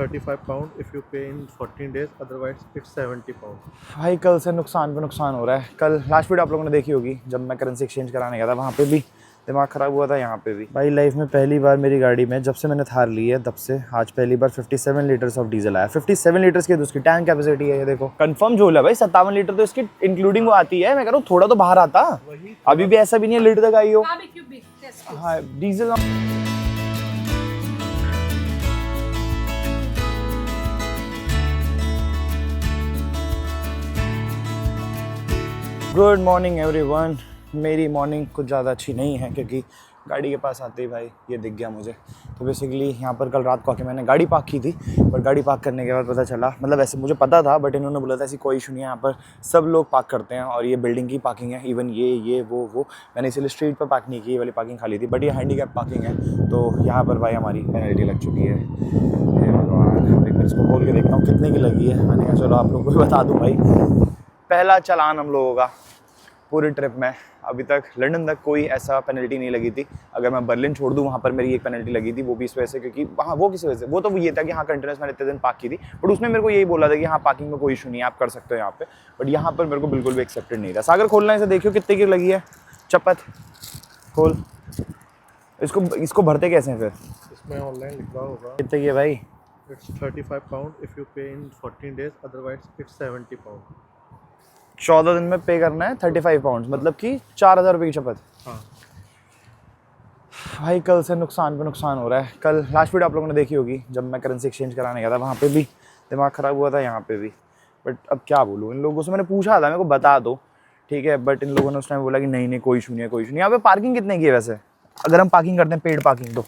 £35 if you pay in 14 days, otherwise it's £70। भाई कल से नुकसान पे नुकसान हो रहा है। कल लास्ट वीडियो आप लोगों ने देखी होगी जब मैं करेंसी एक्सचेंज कराने गया था, वहाँ पे भी दिमाग ख़राब हुआ था, यहाँ पे भी। भाई लाइफ में पहली बार मेरी गाड़ी में जब से मैंने थार ली है तब से आज पहली बार 57 लीटर्स ऑफ डीजल आया। 57 लीटर्स की तो उसकी टैंक कैपेसिटी है, ये देखो कंफर्म झोल है भाई। 57 लीटर तो इसकी इंक्लूडिंग वो आती है। मैं कह रहा हूँ थोड़ा तो बाहर आता, अभी भी ऐसा भी नहीं है लीटर तक आई हो। हाँ डीजल। Good morning everyone. मेरी मॉर्निंग कुछ ज़्यादा अच्छी नहीं है क्योंकि गाड़ी के पास आते ही भाई ये दिख गया मुझे। तो बेसिकली यहाँ पर कल रात को आके मैंने गाड़ी पार्क की थी, पर गाड़ी पार्क करने के बाद पता चला, मतलब ऐसे मुझे पता था बट इन्होंने बोला था ऐसी कोई इशू नहीं है, यहाँ पर सब लोग पार्क करते हैं और ये बिल्डिंग की पार्किंग है। इवन ये वो मैंने इसलिए स्ट्रीट पर पार्क नहीं की, ये वाली पार्किंग खाली थी, बट ये हैंडीकैप पार्किंग है। तो यहाँ पर भाई हमारी पेनल्टी लग चुकी है। भगवान, एक बार इसको खोल के देखता हूँ कितने की लगी है। मैंने कहा चलो आप लोगों को बता दूँ भाई, पहला चालान हम लोगों का पूरी ट्रिप में। अभी तक लंदन तक कोई ऐसा पेनल्टी नहीं लगी थी। अगर मैं बर्लिन छोड़ दूँ, वहाँ पर मेरी एक पेनल्टी लगी थी, वो भी इस वजह से क्योंकि वहाँ वो किस वजह से, वो तो ये था कि हाँ कंटिन्यूस मैंने इतने दिन पार्क की थी, बट उसने मेरे को यही बोला था कि हाँ पार्किंग में कोई इशू नहीं है, आप कर सकते हो यहाँ पे। बट यहाँ पर मेरे को बिल्कुल भी एक्सेप्टेड नहीं था। सागर खोलना है इसे, देखियो कितने की लगी है। चपत खोल इसको भरते कैसे हैं फिर? इसमें ऑनलाइन लिखा होगा। कितने की है भाई? It's £35 if you pay in 14 days, otherwise it's £70। 14 दिन में पे करना है 35 पाउंड, मतलब कि 4,000 रुपये की शपथ। हाँ भाई कल से नुकसान पे नुकसान हो रहा है। कल लास्ट वीडियो आप लोगों ने देखी होगी जब मैं करेंसी एक्सचेंज कराने गया था, वहाँ पे भी दिमाग ख़राब हुआ था, यहाँ पे भी। बट अब क्या बोलूँ, इन लोगों से मैंने पूछा था मेरे को बता दो, ठीक है, बट इन लोगों ने उस टाइम बोला कि नहीं नहीं कोई इशू नहीं है, कोई इशू नहीं। यहाँ पे पार्किंग कितने की है वैसे, अगर हम पार्किंग करते हैं पेड पार्किंग तो?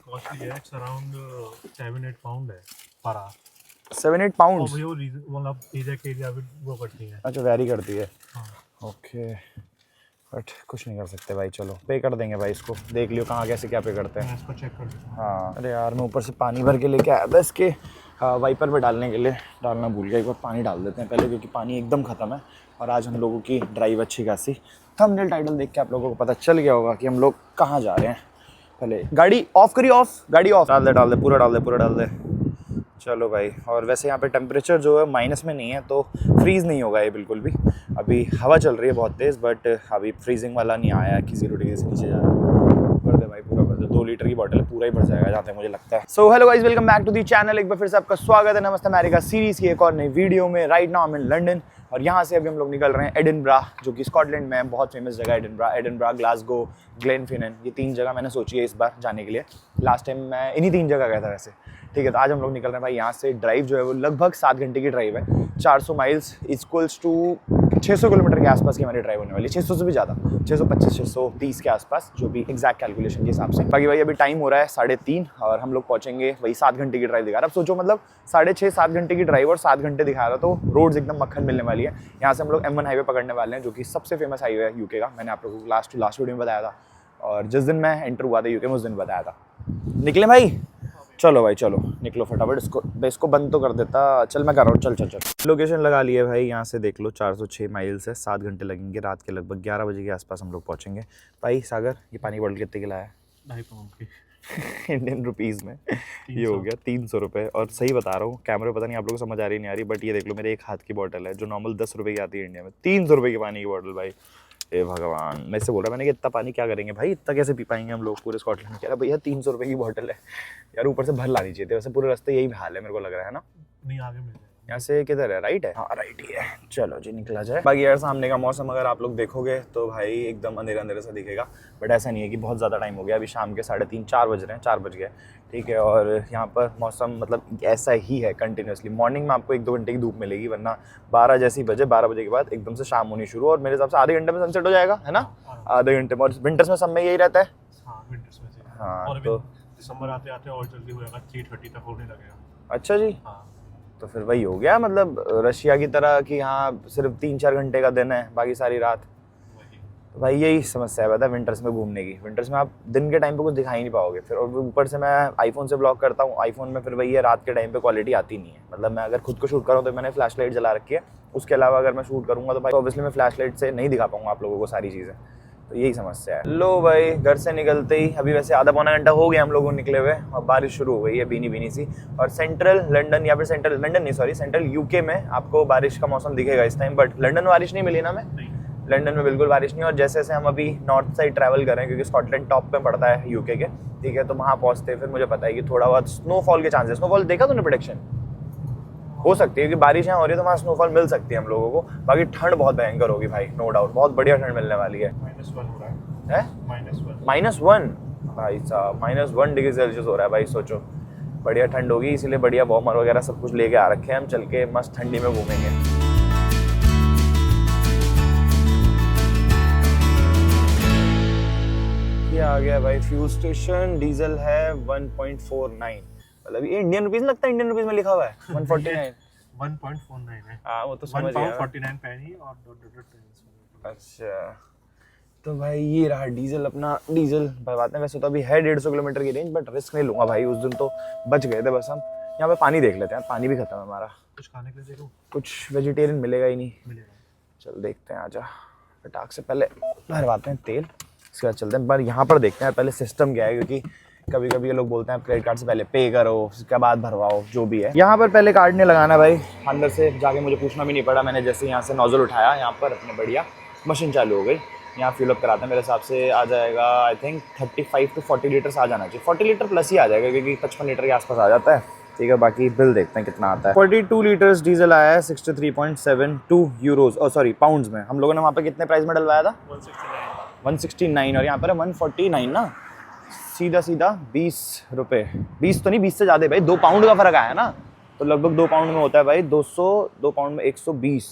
कॉस्टली है, इट्स अराउंड 7-8 पाउंड है पर आवर। 7-8 पाउंड? मतलब एरिया वो करती है। अच्छा वेरी करती है। हाँ। ओके, बट कुछ नहीं कर सकते भाई, चलो पे कर देंगे भाई। इसको देख लियो कहाँ कैसे क्या पे करते हैं, इसको चेक कर देता हूँ। हाँ अरे यार मैं ऊपर से पानी भर के लेके आया था इसके वाइपर पे डालने के लिए, डालना भूल गया। एक बार पानी डाल देते हैं पहले क्योंकि पानी एकदम ख़त्म है। और आज हम लोगों की ड्राइव अच्छी खासी, थंबनेल टाइटल देख के आप लोगों को पता चल गया होगा कि हम लोग कहाँ जा रहे हैं। पहले गाड़ी ऑफ करिए, ऑफ गाड़ी ऑफ, डाल दे पूरा डाल दे। चलो भाई। और वैसे यहाँ पे टेम्परेचर जो है माइनस में नहीं है, तो फ्रीज़ नहीं होगा ये बिल्कुल भी। अभी हवा चल रही है बहुत तेज़, बट अभी फ्रीजिंग वाला नहीं आया है कि 0 डिग्री से नीचे जा रहा है। भर दे भाई, पूरा भर दे। 2 लीटर की बॉटल पूरा ही भर जाएगा जहाँ तक मुझे लगता है। So hello guys, welcome back to the channel. एक बार फिर से आपका स्वागत है नमस्ते अमेरिका सीरीज़ की एक और नई वीडियो में। Right now I am in London और यहाँ से अभी हम लोग निकल रहे हैं एडिनबरा, जो कि स्कॉटलैंड में है। बहुत फेमस जगह एडिनबरा, ग्लासगो, ग्लेनफिनन, ये 3 जगह मैंने सोची है इस बार जाने के लिए। लास्ट टाइम मैं इन्हीं 3 जगह गया था वैसे, ठीक है। तो आज हम लोग निकल रहे हैं भाई यहाँ से। ड्राइव जो है वो लगभग 7 घंटे की ड्राइव है। 400 माइल्स इक्वल्स टू 600 किलोमीटर के आसपास की हमारी ड्राइव होने वाली है। 600 से भी ज़्यादा, 625 630 के आसपास, जो भी एग्जैक्ट कैलकुलेशन के हिसाब से। बाकी भाई अभी टाइम हो रहा है 3:30 और हम लोग पहुँचेंगे वही 7 घंटे की ड्राइव दिखा रहा है। अब सोचो मतलब 6.5-7 घंटे की ड्राइव और 7 घंटे दिखा रहा, तो रोड्स एकदम मक्खन मिलने वाली है। यहाँ से हम लोग M1 हाईवे पकड़ने वाले हैं, जो कि सबसे फेमस हाईवे है यूके का। मैंने आप लोगों को लास्ट वीडियो में बताया था और जिस दिन मैं एंटर हुआ था यूके में उस दिन बताया था। निकले भाई, चलो भाई चलो निकलो फटाफट। इसको बंद तो कर देता। चल मैं कर रहा हूँ, चल। लोकेशन लगा लिए भाई, यहाँ से देख लो 406 माइल्स है। 7 घंटे लगेंगे। रात के लगभग 11 बजे के आसपास हम लोग पहुँचेंगे। भाई सागर, ये पानी की बोतल कितने की लाया है? 2.5 पाउंड की इंडियन रुपीज़ में ये हो गया 300 रुपये। और सही बता रहा हूँ, कैमरे पता नहीं आप लोगों को समझ आ रही नहीं आ रही, बट ये देख लो मेरे एक हाथ की बोतल है जो नॉर्मल 10 रुपये की आती है इंडिया में। 300 रुपये की पानी की बोतल भाई। ए भगवान, मैं इससे बोल रहा मैंने कि इतना पानी क्या करेंगे भाई, इतना कैसे पी पाएंगे हम लोग पूरे स्कॉटलैंड में। कह रहा भैया 300 रुपये की बोतल है यार, ऊपर से भर लानी चाहिए थी। वैसे पूरे रास्ते यही हाल है मेरे को लग रहा है ना। नहीं आगे मिल जाएगा। यहाँ से किधर है? राइट है, हाँ राइट ही है। चलो जी निकला जाए। बाकी यार सामने का मौसम अगर आप लोग देखोगे तो भाई एकदम अंधेरा सा दिखेगा, बट ऐसा नहीं है कि बहुत ज़्यादा टाइम हो गया। अभी शाम के 3:30-4 बज रहे हैं, 4 बज गए, ठीक है। और यहाँ पर मौसम मतलब ऐसा ही है कंटिन्यूसली। मॉर्निंग में आपको 1-2 घंटे की धूप मिलेगी, वरना 12 जैसी बजे, 12 बजे के बाद एकदम से शाम होनी शुरू। और मेरे हिसाब से आधे घंटे में सनसेट हो जाएगा, है ना? आधे घंटे में। और विंटर्स में सब में यही रहता है। हाँ विंटर्स में। हाँ और तो दिसंबर आते आते और जल्दी हो जाएगा, 3:30 तक होने लगेगा। अच्छा जी। हाँ तो फिर वही हो गया, मतलब रशिया की तरह कि हाँ सिर्फ 3-4 घंटे का दिन है, बाकी सारी रात। तो भाई यही समस्या है पता है विंटर्स में घूमने की। विंटर्स में आप दिन के टाइम पे कुछ दिखाई नहीं पाओगे फिर। और ऊपर से मैं आईफोन से ब्लॉग करता हूँ, आईफोन में फिर वही है, रात के टाइम पे क्वालिटी आती नहीं है। मतलब मैं अगर खुद को शूट करूँ तो मैंने फ्लैश लाइट जला रखी है, उसके अलावा अगर मैं शूट करूँगा तो भाई ऑब्वियसली मैं फ्लैश लाइट से नहीं दिखा पाऊँगा आप लोगों को सारी चीज़ें। तो यही समस्या है। लो भाई घर से निकलते ही अभी वैसे आधा पौना घंटा हो गया हम लोगों को निकले हुए और बारिश शुरू हो गई है भीनी भीनी सी। और सेंट्रल लंदन या फिर सेंट्रल लंदन नहीं सॉरी सेंट्रल यूके में आपको बारिश का मौसम दिखेगा इस टाइम, बट लंदन में बारिश नहीं मिली ना हमें। लंदन में बिल्कुल बारिश नहीं। और जैसे जैसे हम अभी नॉर्थ साइड ट्रैवल कर रहे हैं क्योंकि स्कॉटलैंड टॉप पे पड़ता है यूके के, ठीक है, तो वहाँ पहुँचते फिर मुझे पता है कि थोड़ा बहुत स्नोफॉल के चांसेस। स्नोफॉल देखा तूने प्रेडिक्शन? हो सकती है कि बारिश यहाँ हो रही है तो वहाँ स्नोफॉल मिल सकती है हम लोगों को। बाकी ठंड बहुत भयंकर होगी भाई, नो डाउट, बहुत बढ़िया ठंड मिलने वाली है। -1 हो रहा है। -1 भाई साहब, -1 डिग्री सेल्सियस हो रहा है भाई, सोचो। बढ़िया ठंड होगी, इसीलिए बढ़िया वार्मर वगैरह सब कुछ लेके आ रखे हैं हम, चल के मस्त ठंडी में घूमेंगे। ये आ गया भाई फ्यूल स्टेशन। डीजल है 1.49, मतलब ये इंडियन रुपीस लगता है, इंडियन रुपीस में लिखा हुआ है 149। 1.49 है। हाँ वो तो समझ 1 गया। पाउंड 49 पैनी और $.10। अच्छा तो भाई ये रहा डीजल अपना। डीजल भरवाते हैं, वैसे तो अभी है 150 किलोमीटर की रेंज, बट रिस्क नहीं लूंगा भाई, उस दिन तो बच गए थे बस हम। यहाँ पे पानी देख लेते हैं, पानी भी खत्म है हमारा। कुछ खाने के लिए देखो, कुछ वेजिटेरियन मिलेगा ही नहीं। मिलेगा। चल देखते हैं, आजा फटाक से पहले भरवाते हैं तेल, इसके बाद चलते हैं। पर यहाँ पर देखते हैं पहले सिस्टम क्या है, क्योंकि कभी कभी ये लोग बोलते हैं क्रेडिट कार्ड से पहले पे करो उसके बाद भरवाओ, जो भी है। यहाँ पर पहले कार्ड नहीं लगाना भाई, अंदर से जाके मुझे पूछना भी नहीं पड़ा। मैंने जैसे यहाँ से नोजल उठाया, यहाँ पर अपने बढ़िया मशीन चालू हो गई। यहाँ फिल अप कराते हैं, मेरे हिसाब से आ जाएगा आई थिंक 35 to 40 लीटर्स आ जाना चाहिए। 40 लीटर प्लस ही आ जाएगा क्योंकि 55 लीटर के आसपास आ जाता है, ठीक है। बाकी बिल देखते हैं कितना आता है। 42 लीटर्स डीजल आया है 63.72 यूरोज, और सॉरी पाउंड्स में। हम लोगों ने वहाँ पे कितने प्राइस में डलवाया था? 169, और यहाँ पर है 149 ना। सीधा सीधा 20 रुपये, 20 तो नहीं, 20 से ज़्यादा भाई, 2 पाउंड का फ़र्क आया ना, तो लगभग 2 पाउंड में होता है भाई 200, 2 पाउंड में 120,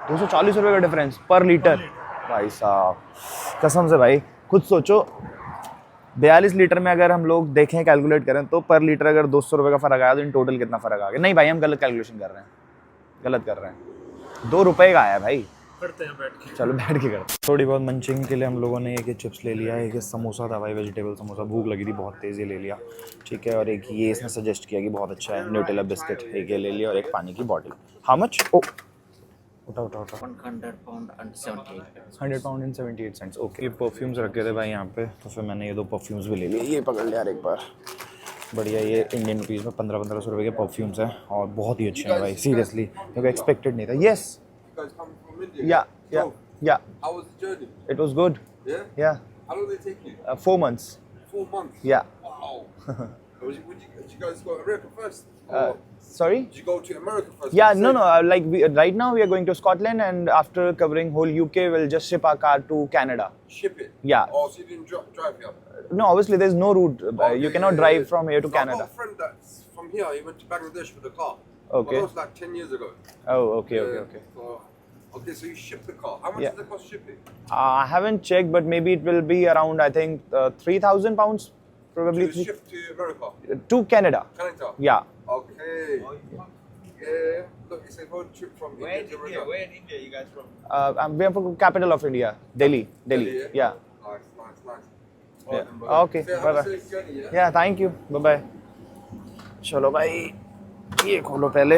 240 रुपये का डिफरेंस पर लीटर भाई साहब, कसम से भाई। खुद सोचो 42 लीटर में अगर हम लोग देखें कैलकुलेट करें तो पर लीटर अगर 200 रुपये का फ़र्क आया तो इन टोटल कितना फ़र्क आ गया? नहीं भाई हम गलत कैलकुलेशन कर रहे हैं, गलत कर रहे हैं। 2 रुपये का आया भाई। करते हैं बैठ के। चलो बैठ के करते। थोड़ी बहुत मंचिंग के लिए हम लोगों ने एक चिप्स ले लिया, एक समोसा था भाई, वेजिटेबल समोसा, भूख लगी थी बहुत तेज़ी ले लिया, ठीक है। और एक ये इसने सजेस्ट किया कि बहुत अच्छा है न्यूटेला बिस्किट, एक ये ले लिया, और एक पानी की बॉटल। How much? ओ उठा उठा उठा 100 pound and 78 pence. 100 pound and 78 cents, okay. ये परफ्यूम्स रखे थे भाई यहाँ पे, तो फिर मैंने ये 2 परफ्यूम्स भी ले लिए। ये पकड़ लिया यार एक बार, बढ़िया। ये इंडियन रुपीज़ में 1500 रुपये के परफ्यूम्स हैं और बहुत ही अच्छे हैं भाई, सीरियसली मेरे को एक्सपेक्टेड नहीं था। येस या या How was the journey? It was good Yeah? या How long did it take you? 4 months 4 months? या Wow. Did you guys go to America first? sorry Did you go to America first? yeah You no said- like right now we are going to Scotland, and after covering whole UK we'll just ship our car to Canada. Ship it? Yeah. Oh, so you didn't drive here? No, obviously there's no route, Okay, you cannot yeah, drive yeah. from here to So I've Canada. got a friend that's from here. He went to Bangladesh with a car. Okay. Well, that was like 10 years ago. Oh okay Yeah, okay So, okay, so you shipped the car. How much Yeah. does it cost shipping? I haven't checked, but maybe it will be around I think 3,000 pounds probably To ship to America? to Canada. Canada? Yeah. Okay. Yeah. Look, it's a road trip from India to America. Where in India you guys from? We are from capital of India, Delhi. Delhi, Yeah. Nice, nice, nice. Yeah. Alright then, brother. Okay, So have bye-bye. a safe journey, yeah? Yeah, thank you. Bye bye. चलो भाई ये खोलो पहले।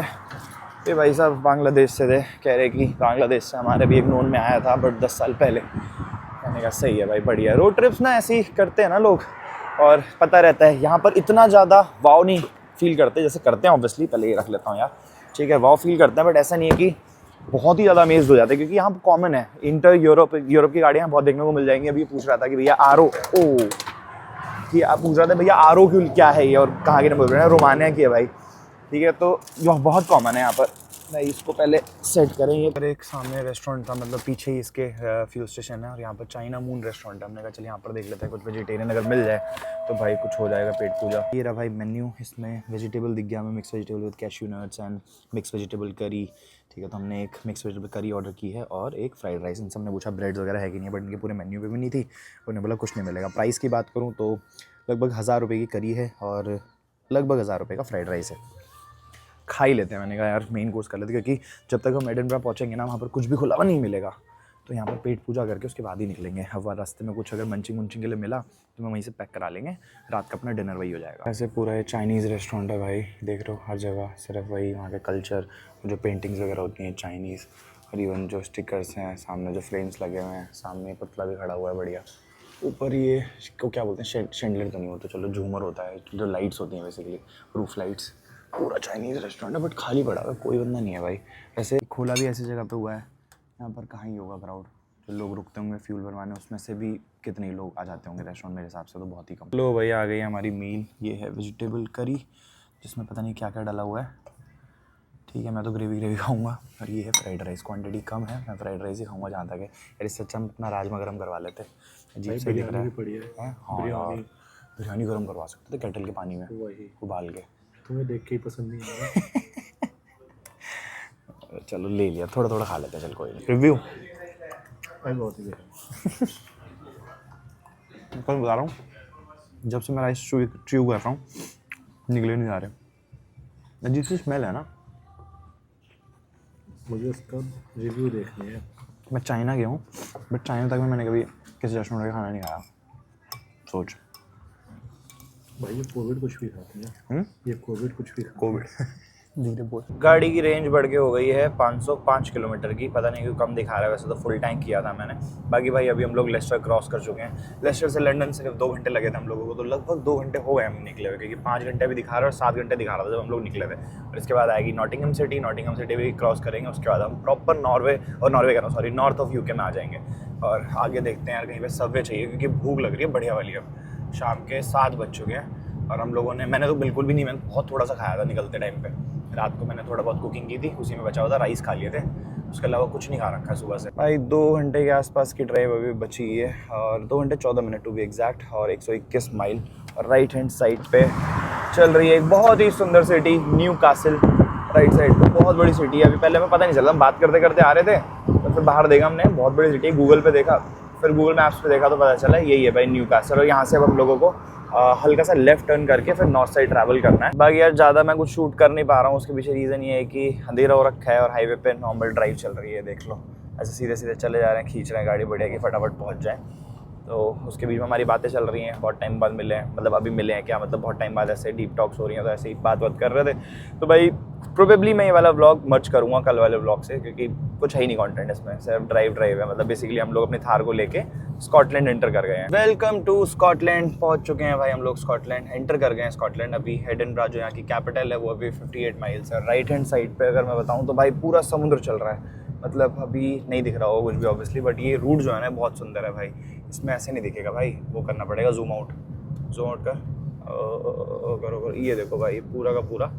ये भाई साहब बांग्लादेश से थे, कह रहे कि बांग्लादेश से हमारे भी एक नोन में आया था बट 10 साल पहले। मैंने कहा सही है भाई, बढ़िया। रोड ट्रिप्स ना ऐसे ही करते हैं ना लोग, और पता रहता है। यहाँ पर इतना ज़्यादा वाव नहीं फील करते जैसे करते हैं ऑब्वियसली, पहले ये रख लेता हूँ यार, ठीक है। वाव फील करते हैं बट ऐसा नहीं है कि बहुत ही ज़्यादा अमेज्ड हो जाते हैं, क्योंकि यहाँ कॉमन है। इंटर यूरोप की गाड़ियाँ बहुत देखने को मिल जाएंगी। अभी पूछ रहा था कि भैया आर ओ कि आप पूछ रहे थे भैया आर ओ क्यों क्या है ये और कहाँ के नंबर हैं, रोमानिया की है भाई, ठीक है। तो यह बहुत कॉमन है यहाँ पर। भाई इसको पहले सेट करें। ये पर एक सामने रेस्टोरेंट था, मतलब पीछे ही इसके फ्यूल स्टेशन है, और यहाँ पर चाइना मून रेस्टोरेंट है। हमने कहा चलिए यहाँ पर देख लेते हैं, कुछ वेजिटेरियन अगर मिल जाए तो भाई कुछ हो जाएगा पेट पूजा। ये रहा भाई मेन्यू, इसमें वेजिटेबल दिख गया हमें, mix vegetable with cashew nuts and mix vegetable curry, ठीक है। तो हमने एक मिक्स वेजिटेबल करी ऑर्डर की है और एक फ्राइड राइस। इनसे हमने पूछा ब्रेड वगैरह है कि नहीं, बट इनके पूरे मेन्यू पे भी नहीं थी। उन्होंने बोला कुछ नहीं मिलेगा। प्राइस की बात करूँ तो लगभग 1000 रुपये की करी है और लगभग 1000 रुपये का फ्राइड राइस है। खा ही लेते हैं। मैंने कहा यार मेन कोर्स कर लेते, क्योंकि जब तक हम एडिनबरा पहुँचेंगे ना वहाँ पर कुछ भी खुला हुआ नहीं मिलेगा, तो यहाँ पर पेट पूजा करके उसके बाद ही निकलेंगे। अब रास्ते में कुछ अगर मंचिंग के लिए मिला तो मैं वहीं से पैक करा लेंगे, रात का अपना डिनर वही हो जाएगा। ऐसे पूरा ये चाइनीज़ रेस्टोरेंट है भाई, देख रहे हो हर जगह सिर्फ वही, वहाँ का कल्चर, जो पेंटिंग्स वगैरह होती हैं चाइनीज़, और इवन जो स्टिकर्स हैं, सामने जो फ्रेम्स लगे हुए हैं, सामने पुतला भी खड़ा हुआ है बढ़िया। ऊपर ये को क्या बोलते हैं, शेंडलियर तो नहीं होता, चलो झूमर होता है, जो लाइट्स होती हैं बेसिकली, रूफ लाइट्स। पूरा चाइनीज़ रेस्टोरेंट है बट खाली पड़ा हुआ है, कोई बंदा नहीं है भाई। वैसे खोला भी ऐसी जगह पे हुआ है, यहाँ पर कहाँ ही होगा क्राउड, जो लोग रुकते होंगे फ्यूल भरवाने, उसमें से भी कितने ही लोग आ जाते होंगे रेस्टोरेंट, मेरे हिसाब से तो बहुत ही कम। लो भाई आ गई हमारी मील, ये है वेजिटेबल करी जिसमें पता नहीं क्या क्या डाला हुआ है। ठीक है, मैं तो ग्रेवी खाऊंगा। और ये है फ्राइड राइस, क्वांटिटी कम है, मैं फ्राइड राइस ही खाऊंगा जहाँ तक है। यार इससे अच्छा हम अपना राजमा गर्म करवा लेते, अजीब से दिख रहा है। हाँ यार, बिरयानी गर्म करवा सकते थे केटल के पानी में उबाल के। तुम्हें देख के ही पसंद नहीं आया। चलो ले लिया, थोड़ा थोड़ा खा लेते हैं, चल कोई नहीं। रिव्यू भाई बहुत ही कल बता रहा हूँ, जब से मैं राइस च्यू कर रहा हूँ निकले नहीं जा रहे, अजीब सी स्मेल है ना। मुझे उसका रिव्यू देखनी है। मैं चाइना गया हूँ बट चाइना तक में मैंने कभी किसी रेस्टोरेंट का खाना नहीं खाया। सोच भाई ये कोविड कुछ भी खाती है। ये कोविड कुछ भी कोविड धीरे बोल। गाड़ी की रेंज बढ़ के हो गई है 505 किलोमीटर की, पता नहीं क्यों कम दिखा रहा है, वैसे तो फुल टैंक किया था मैंने। बाकी भाई अभी हम लोग लेस्टर क्रॉस कर चुके हैं। लेस्टर से लंदन सिर्फ 2 घंटे लगे थे हम लोगों को, तो लगभग 2 घंटे हो गए हम निकले हुए, क्योंकि 5 घंटे भी दिखा रहा है और 7 घंटे दिखा रहा था जब हम लोग निकले थे। और इसके बाद आएगी नॉटिंघम सिटी भी क्रॉस करेंगे, उसके बाद हम प्रॉपर नॉर्वे कह रहा हूँ सॉरी, नॉर्थ ऑफ यूके में आ जाएंगे। और आगे देखते हैं यार, कहीं पे सबवे चाहिए क्योंकि भूख लग रही है बढ़िया वाली। अब शाम के 7 बज चुके हैं और हम लोगों ने, मैंने तो बिल्कुल भी नहीं, मैंने बहुत थोड़ा सा खाया था निकलते टाइम पे। रात को मैंने थोड़ा बहुत कुकिंग की थी, उसी में बचा हुआ था, राइस खा लिए थे, उसके अलावा कुछ नहीं खा रखा है सुबह से। भाई 2 घंटे के आसपास की ड्राइव अभी बची है, और 2 घंटे 14 मिनट टू बी एग्जैक्ट, और 121 माइल। और राइट हैंड साइड पे चल रही है एक बहुत ही सुंदर city, new castle. Right side पे बहुत बड़ी सिटी है। अभी पहले हमें पता नहीं चला, हम बात करते करते आ रहे थे, तो फिर बाहर देखा हमने, बहुत बड़ी सिटी है। गूगल पे देखा, फिर गूगल मैप्स पे देखा तो पता चला यही है भाई न्यू कासल। और यहाँ से अब हम लोगों को हल्का सा लेफ्ट टर्न करके फिर नॉर्थ साइड ट्रैवल करना है। बाकी यार ज़्यादा मैं कुछ शूट कर नहीं पा रहा हूँ, उसके पीछे रीज़न ये है कि अंधेरा हो रखा है और हाईवे पे नॉर्मल ड्राइव चल रही है। देख लो ऐसे सीधे सीधे चले जा रहे हैं, खींच रहे हैं गाड़ी बढ़िया कि फटाफट पहुँच जाए। तो उसके बीच में हमारी बातें चल रही हैं, बहुत टाइम बाद मिले हैं, मतलब अभी मिले हैं क्या, मतलब बहुत टाइम बाद ऐसे डीप टॉक्स हो रही हैं, तो ऐसे ही बात कर रहे थे। तो भाई प्रोबेबली मैं ये वाला व्लॉग मर्ज करूँगा कल वाले व्लॉग से, क्योंकि कुछ है ही नहीं कंटेंट इसमें, सिर्फ ड्राइव है। मतलब बेसिकली हम लोग अपनी थार को लेके स्कॉटलैंड एंटर कर गए हैं। वेलकम टू स्कॉटलैंड, पहुंच चुके हैं भाई हम लोग स्कॉटलैंड, एंटर कर गए हैं स्कॉटलैंड। अभी एडिनबरा जो यहाँ की कैपिटल है वो अभी 58 माइल्स है। राइट हैंड साइड पे अगर मैं बताऊँ तो भाई पूरा समुद्र चल रहा है, मतलब अभी नहीं दिख रहा होगा कुछ भी ऑब्वियसली, बट ये रूट जो है ना बहुत सुंदर है भाई। इसमें ऐसे नहीं दिखेगा भाई, वो करना पड़ेगा जूम आउट कर करो। ये देखो भाई पूरा का पूरा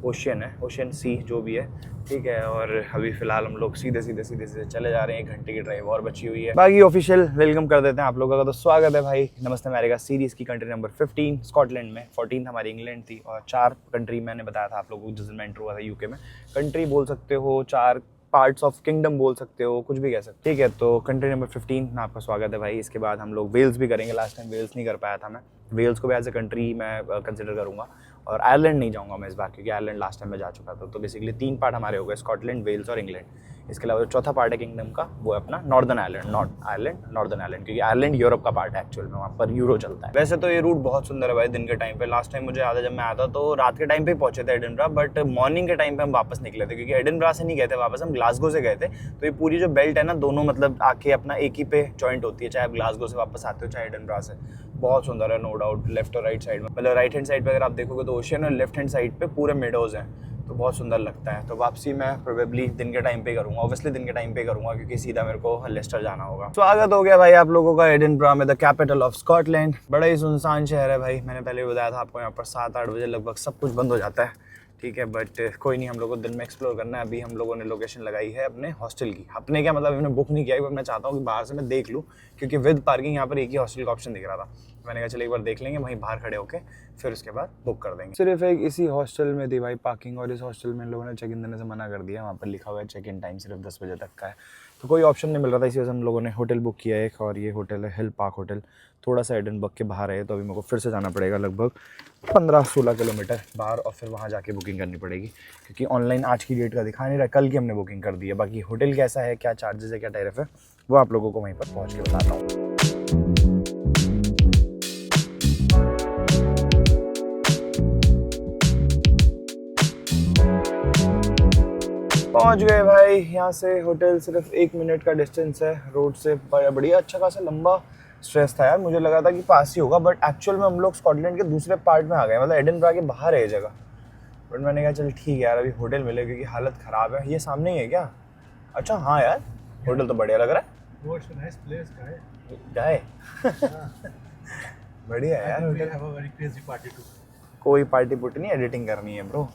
ओशियन है, ओशियन सी जो भी है, ठीक है। और अभी फिलहाल हम लोग सीधे चले जा रहे हैं, 1 घंटे की ड्राइव और बची हुई है। बाकी ऑफिशियल वेलकम कर देते हैं आप लोगों का, तो स्वागत है भाई नमस्ते अमेरिका सीरीज़ की कंट्री नंबर 15 स्कॉटलैंड में। 14 हमारी इंग्लैंड थी, और 4 कंट्री मैंने बताया था आप लोगों को जिस दिन मैं एंटर हुआ था यूके में। कंट्री बोल सकते हो, 4 पार्ट्स ऑफ किंगडम बोल सकते हो, कुछ भी कह सकते हो, ठीक है। तो कंट्री नंबर 15 में आपका स्वागत है भाई। इसके बाद हम लोग वेल्स भी करेंगे, लास्ट टाइम वेल्स नहीं कर पाया था मैं, वेल्स को भी एज ए कंट्री मैं कंसिडर करूँगा। और आयरलैंड नहीं जाऊँगा मैं इस बार, क्योंकि आयरलैंड लास्ट टाइम में जा चुका था। तो बेसिकली 3 पार्ट हमारे हो गए, स्कॉटलैंड, वेल्स और इंग्लैंड। इसके अलावा जो चौथा पार्ट है किंगडम का वो है अपना नॉर्दर्न आयरलैंड, नॉर्दर्न आयरलैंड, क्योंकि आयरलैंड यूरोप का पार्ट है एक्चुअल में, वहाँ पर यूरो चलता है। वैसे तो ये रूट बहुत सुंदर है भाई दिन के टाइम पे। लास्ट टाइम मुझे याद है जब मैं आया था तो रात के टाइम पे ही पहुंचे थे एडिनबरा, बट मॉर्निंग के टाइम पे हम वापस निकले थे, क्योंकि एडिनबरा से नहीं गए थे वापस, हम ग्लासगो से गए थे। तो ये पूरी जो बेल्ट है ना, दोनों मतलब आके अपना एक ही पे जॉइंट होती है, चाहे आप ग्लासगो से वापस आते हो चाहे एडिनबरा से। बहुत सुंदर है नो डाउट, लेफ्ट और राइट साइड में, मतलब राइट हैंड साइड पे अगर आप देखोगे तो ओशियन, और लेफ्ट हैंड साइड पे पूरे मेडोज हैं, तो बहुत सुंदर लगता है। तो वापसी मैं प्रोबेबली दिन के टाइम पे करूँगा, ऑब्वियसली दिन के टाइम पे करूँगा, क्योंकि सीधा मेरे को लेस्टर जाना होगा। स्वागत हो गया भाई आप लोगों का एडिनबरा में, द कैपिटल ऑफ स्कॉटलैंड। बड़ा ही सुनसान शहर है भाई, मैंने पहले भी बताया था आपको, यहाँ पर 7-8 बजे लगभग सब कुछ बंद हो जाता है, ठीक है। बट कोई नहीं, हम लोगों को दिन में एक्सप्लोर करना है। अभी हम लोगों ने लोकेशन लगाई है अपने हॉस्टल की, अपने क्या मतलब मैंने बुक नहीं किया है, मैं चाहता हूँ कि बाहर से मैं देख लूँ, क्योंकि विद पार्किंग यहाँ पर एक ही हॉस्टल का ऑप्शन दिख रहा था। मैंने कहा चलो एक बार देख लेंगे वहीं बाहर खड़े होके, फिर उसके बाद बुक कर देंगे। सिर्फ एक इसी हॉस्टल में थी भाई पार्किंग, और इस हॉस्टल में लोगों ने चेक इन देने से मना कर दिया। वहाँ पर लिखा हुआ है चेक इन टाइम सिर्फ 10 बजे तक का है, तो कोई ऑप्शन नहीं मिल रहा था। इसी वजह से हम लोगों ने होटल बुक किया एक, और ये होटल है हिल पार्क होटल, थोड़ा सा एडिनबर्ग के बाहर है। तो अभी मेरे को फिर से जाना पड़ेगा लगभग 15-16 किलोमीटर बाहर, और फिर वहाँ जाके बुकिंग करनी पड़ेगी, क्योंकि ऑनलाइन आज की डेट का दिखा नहीं रहा, कल की हमने बुकिंग कर दी है। बाकी होटल कैसा है, क्या चार्जेस है, क्या टैरिफ है, वो आप लोगों को वहीं पर पहुँच के बताता हूँ। पहुंच गए भाई। यहाँ से होटल सिर्फ 1 मिनट का डिस्टेंस है रोड से। बढ़िया अच्छा खासा लंबा स्ट्रेस था यार, मुझे लगा था कि पास ही होगा, बट एक्चुअल में हम लोग स्कॉटलैंड के दूसरे पार्ट में आ गए, मतलब एडिनबरा के बाहर है ये जगह। बट मैंने कहा चल ठीक है यार, अभी होटल मिले क्योंकि हालत ख़राब है। ये सामने ही है क्या? अच्छा हाँ यार, होटल तो बढ़िया लग रहा है। What's a nice place, guy? गाय बढ़िया है यार We hotel. have a very crazy party too. कोई पार्टी पुर्टी नहीं, एडिटिंग करनी है bro.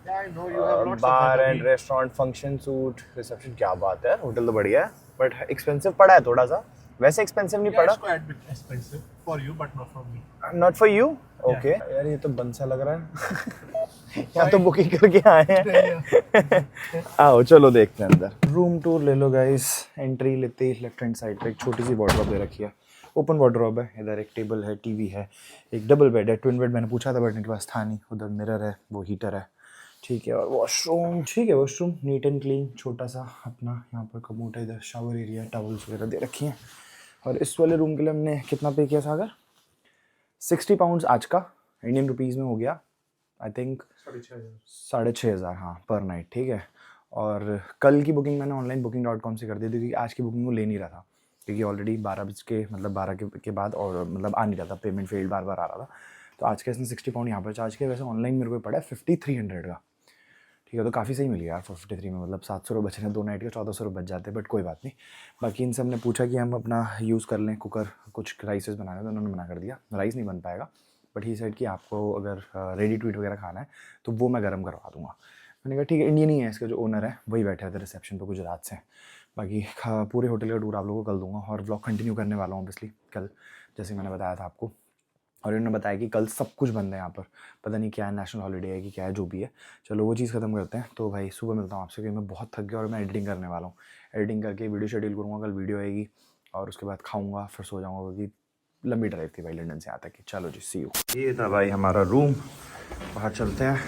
Yeah, I know you have lots of bar fun. And restaurant, function suit, reception, क्या बात है। होटल तो बढ़िया है बट एक्सपेंसिव पड़ा है थोड़ा सा। वैसे एक्सपेंसिव नहीं Yeah, पड़ा। it's quite a bit expensive for you, but not for me. Not for you okay. यार ये तो बंसा लग रहा है यहाँ तो बुकिंग करके आए हैं आओ चलो देखते हैं अंदर। रूम टूर ले लो गाइस। एंट्री लेते ही लेफ्ट हैंड साइड पे एक छोटी सी वार्डरोब दे रखी है, ओपन वार्डरोब है। इधर एक टेबल है, टीवी है, एक डबल बेड है, ट्विन बेड मैंने पूछा था बट इनके पास था नहीं। उधर मिरर है, वो हीटर है, ठीक है। और वॉशरूम, ठीक है वॉशरूम नीट एंड क्लीन, छोटा सा अपना। यहाँ पर कमोड है, इधर शावर एरिया, टॉवल्स वगैरह दे रखी हैं। और इस वाले रूम के लिए हमने कितना पे किया सागर? 60 पाउंड्स आज का, इंडियन रुपीज़ में हो गया आई थिंक 6,500 हाँ पर नाइट, ठीक है। और कल की बुकिंग मैंने ऑनलाइन booking.com से कर दी थी क्योंकि आज की बुकिंग वो ले नहीं रहा था, क्योंकि ऑलरेडी 12 बज के मतलब 12 के बाद और मतलब आ नहीं रहा था, पेमेंट फेल्ड बार बार आ रहा था। तो आज का इसने 60 पाउंड यहाँ पर चार्ज किया। वैसे ऑनलाइन मेरे को पड़ा है 5300 का, ठीक है। तो काफ़ी सही मिल गया यार 53 में, मतलब 700 रुपये बच रहे हैं, 2 नाइट के 1400 रुपये बच जाते हैं, बट कोई बात नहीं। बाकी इनसे हमने पूछा कि हम अपना यूज़ कर लें कुकर, कुछ राइसेस बनाने, तो उन्होंने मना कर दिया, राइस नहीं बन पाएगा। बट ही साइड कि आपको अगर रेडी टू ईट वगैरह खाना है तो वो मैं गर्म करवा दूँगा। मैंने कहा ठीक है। इंडियन ही है, इसका जो ओनर है वही बैठे थे रिसेप्शन पर गुजरात से। बाकी पूरे होटल का टूर आप लोगों को कल दूँगा और व्लॉग कंटिन्यू करने वाला हूँ ऑब्वियसली कल, जैसे मैंने बताया था आपको। और इन्होंने बताया कि कल सब कुछ बंद है यहाँ पर, पता नहीं क्या है, नेशनल हॉलीडे है कि क्या है, जो भी है। चलो वो चीज़ ख़त्म करते हैं। तो भाई सुबह मिलता हूँ आपसे, क्योंकि मैं बहुत थक गया और मैं एडिटिंग करने वाला हूँ। एडिटिंग करके वीडियो शेड्यूल करूँगा, कल वीडियो आएगी और उसके बाद खाऊँगा, फिर सो जाऊँगा, क्योंकि लंबी ड्राइव थी भाई लंदन से यहाँ तक की। चलो जी सी यू। ये था भाई हमारा रूम, बाहर चलते हैं।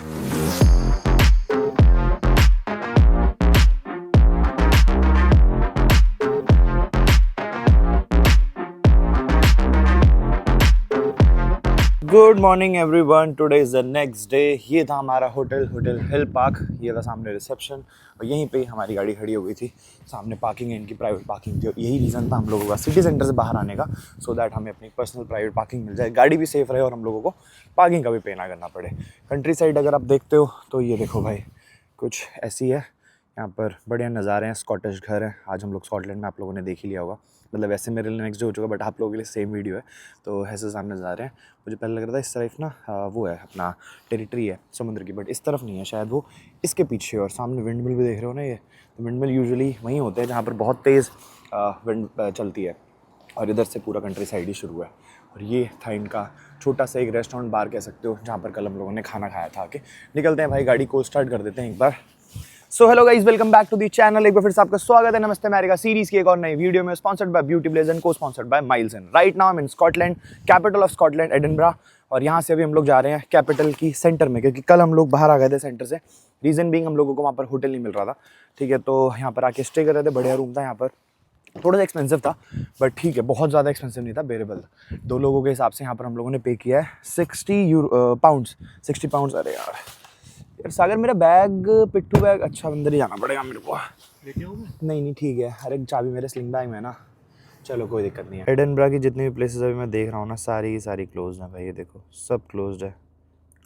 Good morning everyone, today is the next day. ये था हमारा होटल हिल पार्क। ये था सामने रिसेप्शन और यहीं पे हमारी गाड़ी खड़ी हो गई थी। सामने पार्किंग है, इनकी प्राइवेट पार्किंग थी। और यही रीज़न था हम लोगों का सिटी सेंटर से बाहर आने का, सो दैट हमें अपनी पर्सनल प्राइवेट पार्किंग मिल जाए, गाड़ी भी सेफ़ रहे और हम लोगों को पार्किंग का भी पे ना करना पड़े। कंट्री साइड अगर आप देखते हो तो ये देखो भाई, कुछ ऐसी है। यहाँ पर बढ़िया नज़ारे हैं, स्कॉटिश घर है। आज हम लोग स्कॉटलैंड में, आप लोगों ने देख ही लिया होगा, मतलब वैसे मेरे लिए नेक्स्ट डे हो चुका, बट आप लोगों के लिए सेम वीडियो है। तो ऐसे सामने नज़ारे हैं। मुझे पहले लग रहा था इस तरफ ना वो है अपना टेरिटरी है समुद्र की, बट इस तरफ नहीं है, शायद वो इसके पीछे। और सामने विंड मिल भी देख रहे हो ना, ये तो विंड मिल यूजुअली वहीं होते हैं जहाँ पर बहुत तेज़ विंड चलती है। और इधर से पूरा कंट्री साइड ही शुरू है। और ये था इनका छोटा सा एक रेस्टोरेंट बार कह सकते हो, जहाँ पर कल हम लोगों ने खाना खाया था। आके निकलते हैं भाई, गाड़ी को स्टार्ट कर देते हैं एक बार। So hello guys, welcome back to the channel. एक बार फिर से आपका स्वागत है नमस्ते अमेरिका सीरीज की एक और नई वीडियो में, sponsored by Beauty Blaze and co sponsored by Miles In. Right now I am in Scotland, capital of Scotland, Edinburgh. और यहाँ से अभी हम लोग जा रहे हैं कैपिटल की सेंटर में, क्योंकि कल हम लोग बाहर आ गए थे सेंटर से। रीज़न बीइंग हम लोगों को वहाँ पर होटल नहीं मिल रहा था, ठीक है। तो यहाँ पर आके स्टे कर रहे थे, बढ़िया रूम था यहाँ पर। थोड़ा सा एक्सपेंसिव था बट ठीक है, बहुत ज़्यादा एक्सपेंसिव नहीं था, बेरेबल। 2 लोगों के हिसाब से यहाँ पर हम लोगों ने पे किया है 60 पाउंड्स। अरे यार सागर, मेरा बैग, पिट्ठू बैग, अच्छा अंदर ही जाना पड़ेगा मेरे को। लेके आऊँ मैं? नहीं ठीक है, हर एक चाबी मेरे स्लिंग बैग में है ना। चलो कोई दिक्कत नहीं है। एडिनबरा की जितनी भी प्लेसेस अभी मैं देख रहा हूँ ना, सारी की सारी क्लोज हैं भाई। ये देखो सब क्लोज्ड है,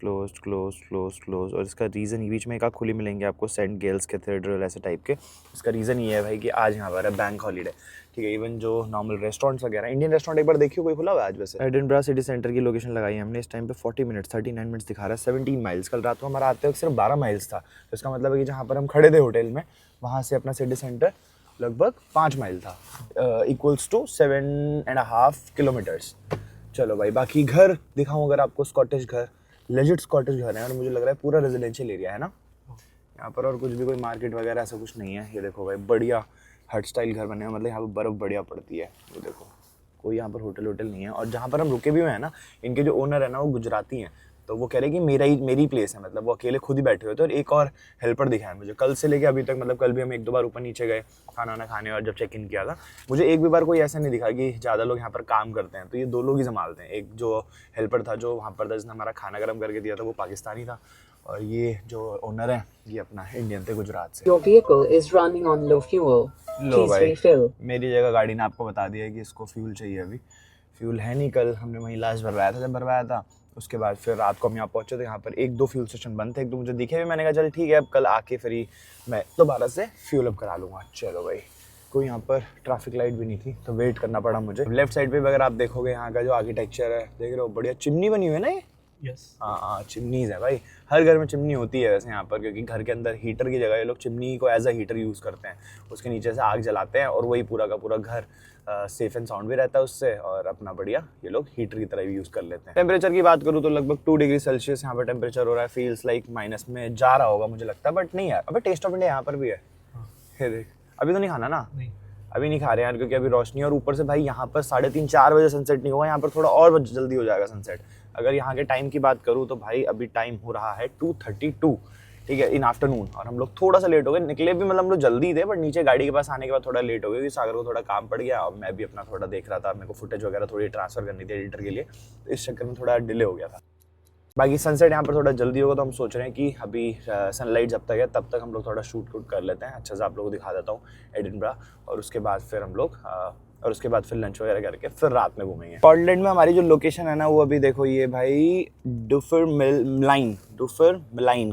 क्लोज। और इसका रीज़न ही, बीच में एक आध खुली मिलेंगे आपको, सेंट गेल्स कैथेड्रल ऐसे टाइप के। इसका रीज़न ये है भाई कि आज यहाँ पर है बैंक हॉलीडे, ठीक है। इवन जो नॉर्मल रेस्टोरेंट्स वगैरह, इंडियन रेस्टोरेंट एक बार देखियो कोई खुला हुआ है आज। वैसे एडिनबरा सिटी सेंटर की लोकेशन लगाई है हमने इस टाइम पे 40 मिनट्स, 39 मिनट्स दिखा रहा है, 17 माइल्स। कल रात को हमारा आते वक्त सिर्फ 12 माइल्स था। तो इसका मतलब है कि जहाँ पर हम खड़े थे होटल में, वहाँ से अपना सिटी सेंटर लगभग 5 माइल था, इक्वल्स टू 7.5 किलोमीटर्स। चलो भाई, बाकी घर दिखाऊँ अगर आपको, स्कॉटिश घर, लेजिट स्कॉटिश घर है। और मुझे लग रहा है पूरा रेजिडेंशियल एरिया है ना यहाँ पर, और कुछ भी कोई मार्केट वगैरह ऐसा कुछ नहीं है। ये देखो भाई, बढ़िया हट स्टाइल घर बने हैं, मतलब यहाँ पर बर्फ़ बढ़िया पड़ती है। ये देखो, कोई यहाँ पर होटल नहीं है। और जहाँ पर हम रुके भी हुए हैं ना, इनके जो ओनर है ना वो गुजराती हैं, तो वो कह रहे कि मेरी प्लेस है, मतलब वो अकेले खुद ही बैठे हुए थे और एक और हेल्पर दिखाया मुझे कल से लेके अभी तक, मतलब कल भी हम 1-2 बार ऊपर नीचे गए खाना ना खाने और जब चेक इन किया था मुझे एक भी बार कोई ऐसा नहीं दिखा कि ज़्यादा लोग यहाँ पर काम करते हैं, तो ये 2 लोग ही संभालते हैं। एक जो हेल्पर था जो वहाँ पर था जिसने हमारा खाना गर्म करके दिया था वो पाकिस्तानी था, और ये जो ओनर है ये अपना इंडियन थे गुजरात से। Your vehicle is running on low fuel. Low Please भाई refill. मेरी जगह गाड़ी ने आपको बता दिया है कि इसको फ्यूल चाहिए, अभी फ्यूल है नहीं, कल हमने वहीं लास्ट भरवाया था जब भरवाया था, उसके बाद फिर रात को हम यहाँ पहुँचे तो यहाँ पर 1-2 फ्यूल स्टेशन बंद थे, 1-2 मुझे दिखे भी, मैंने कहा चल ठीक है अब कल आके फिर ही मैं दोबारा से फ्यूल अप करा लूँगा। चलो भाई, कोई यहाँ पर ट्रैफिक लाइट भी नहीं थी तो वेट करना पड़ा मुझे। लेफ्ट साइड पे भी अगर आप देखोगे यहाँ का जो आर्किटेक्चर है देख रहे हो, बढ़िया चिमनी बनी हुई है ना ये। हाँ चिमनीज है भाई, हर घर में चिमनी होती है वैसे यहाँ पर, क्योंकि घर के अंदर हीटर की जगह ये लोग चिमनी को एज अ हीटर यूज़ करते हैं, उसके नीचे से आग जलाते हैं और वही पूरा का पूरा घर सेफ एंड साउंड भी रहता है उससे, और अपना बढ़िया ये लोग हीटर की तरह भी यूज़ कर लेते हैं। टेम्परेचर की बात करूँ तो लगभग 2 डिग्री सेल्सियस यहाँ पर टेम्परेचर हो रहा है, फील्स लाइक माइनस में जा रहा होगा मुझे लगता है, बट नहीं यार। अबे टेस्ट ऑफ इंडिया यहाँ पर भी है, ये देख। अभी तो नहीं खाना ना, अभी नहीं खा रहे यार क्योंकि अभी रोशनी, और ऊपर से भाई यहाँ पर 3:30-4 बजे सनसेट नहीं होगा, यहाँ पर थोड़ा और जल्दी हो जाएगा सनसेट। अगर यहाँ के टाइम की बात करूँ तो भाई अभी टाइम हो रहा है 2:32, ठीक है, इन आफ्टरनून, और हम लोग थोड़ा सा लेट हो गए, निकले भी मतलब हम लोग जल्दी थे बट नीचे गाड़ी के पास आने के बाद थोड़ा लेट हो गया क्योंकि सागर को थोड़ा काम पड़ गया और मैं भी अपना थोड़ा देख रहा था, मेरे को फुटेज वगैरह थोड़ी ट्रांसफर करनी थी एडिटर के लिए, तो इस चक्कर में थोड़ा डिले हो गया था। बाकी सनसेट यहाँ पर थोड़ा जल्दी होगा तो हम सोच रहे हैं कि अभी सनलाइट जब तक है तब तक हम लोग थोड़ा शूट कर लेते हैं, अच्छा से आप लोगों को दिखा देता हूँ एडिनबरा, और उसके बाद फिर हम लोग फिर लंच वगैरह करके फिर रात में घूमेंगे। स्कॉटलैंड में हमारी जो लोकेशन है ना वो अभी देखो ये भाई डुफरमलाइन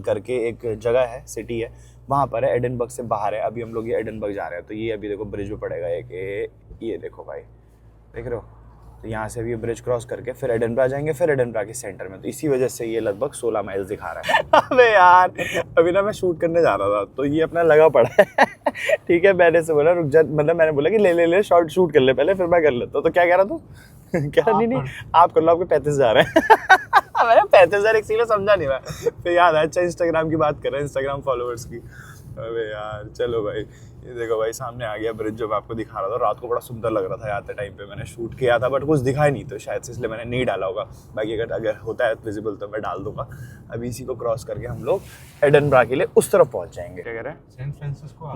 करके एक जगह है, सिटी है, वहाँ पर है, एडिनबर्ग से बाहर है। अभी हम लोग ये एडिनबर्ग जा रहे हैं तो ये अभी देखो ब्रिज पे पड़ेगा एक, ये देखो भाई, देख रहे हो, तो यहाँ से भी ब्रिज क्रॉस करके फिर एडिनबरा जाएंगे, फिर एडिनबरा के सेंटर में, तो इसी वजह से ये लगभग 16 माइल्स दिखा रहा है। अबे यार अभी ना मैं शूट करने जा रहा था तो ये अपना लगा पड़ा है ठीक है, मैंने से बोला रुक जा, मतलब मैंने बोला कि ले शॉर्ट शूट कर ले पहले फिर मैं कर लेता हूँ, तो क्या कह रहा तू कह रहा नहीं आप कर लो, आपके 35,000 है मैंने 35,000 इसीलिए समझा नहीं मैं, फिर याद है अच्छा इंस्टाग्राम की बात कर रहे हैं, इंस्टाग्राम फॉलोअर्स की। अबे यार चलो भाई, ये देखो भाई सामने आ गया ब्रिज जो मैं आपको दिखा रहा था, रात को बड़ा सुंदर लग रहा था आते टाइम पे, मैंने शूट किया था बट कुछ दिखा ही नहीं तो शायद से इसलिए मैंने नहीं डाला होगा, बाकी अगर होता है विजिबल तो मैं डाल दूंगा। अभी इसी को क्रॉस करके हम लोग एडिनबरा के लिए उस तरफ पहुंच जाएंगे। क्या कह रहे हैं? San Francisco.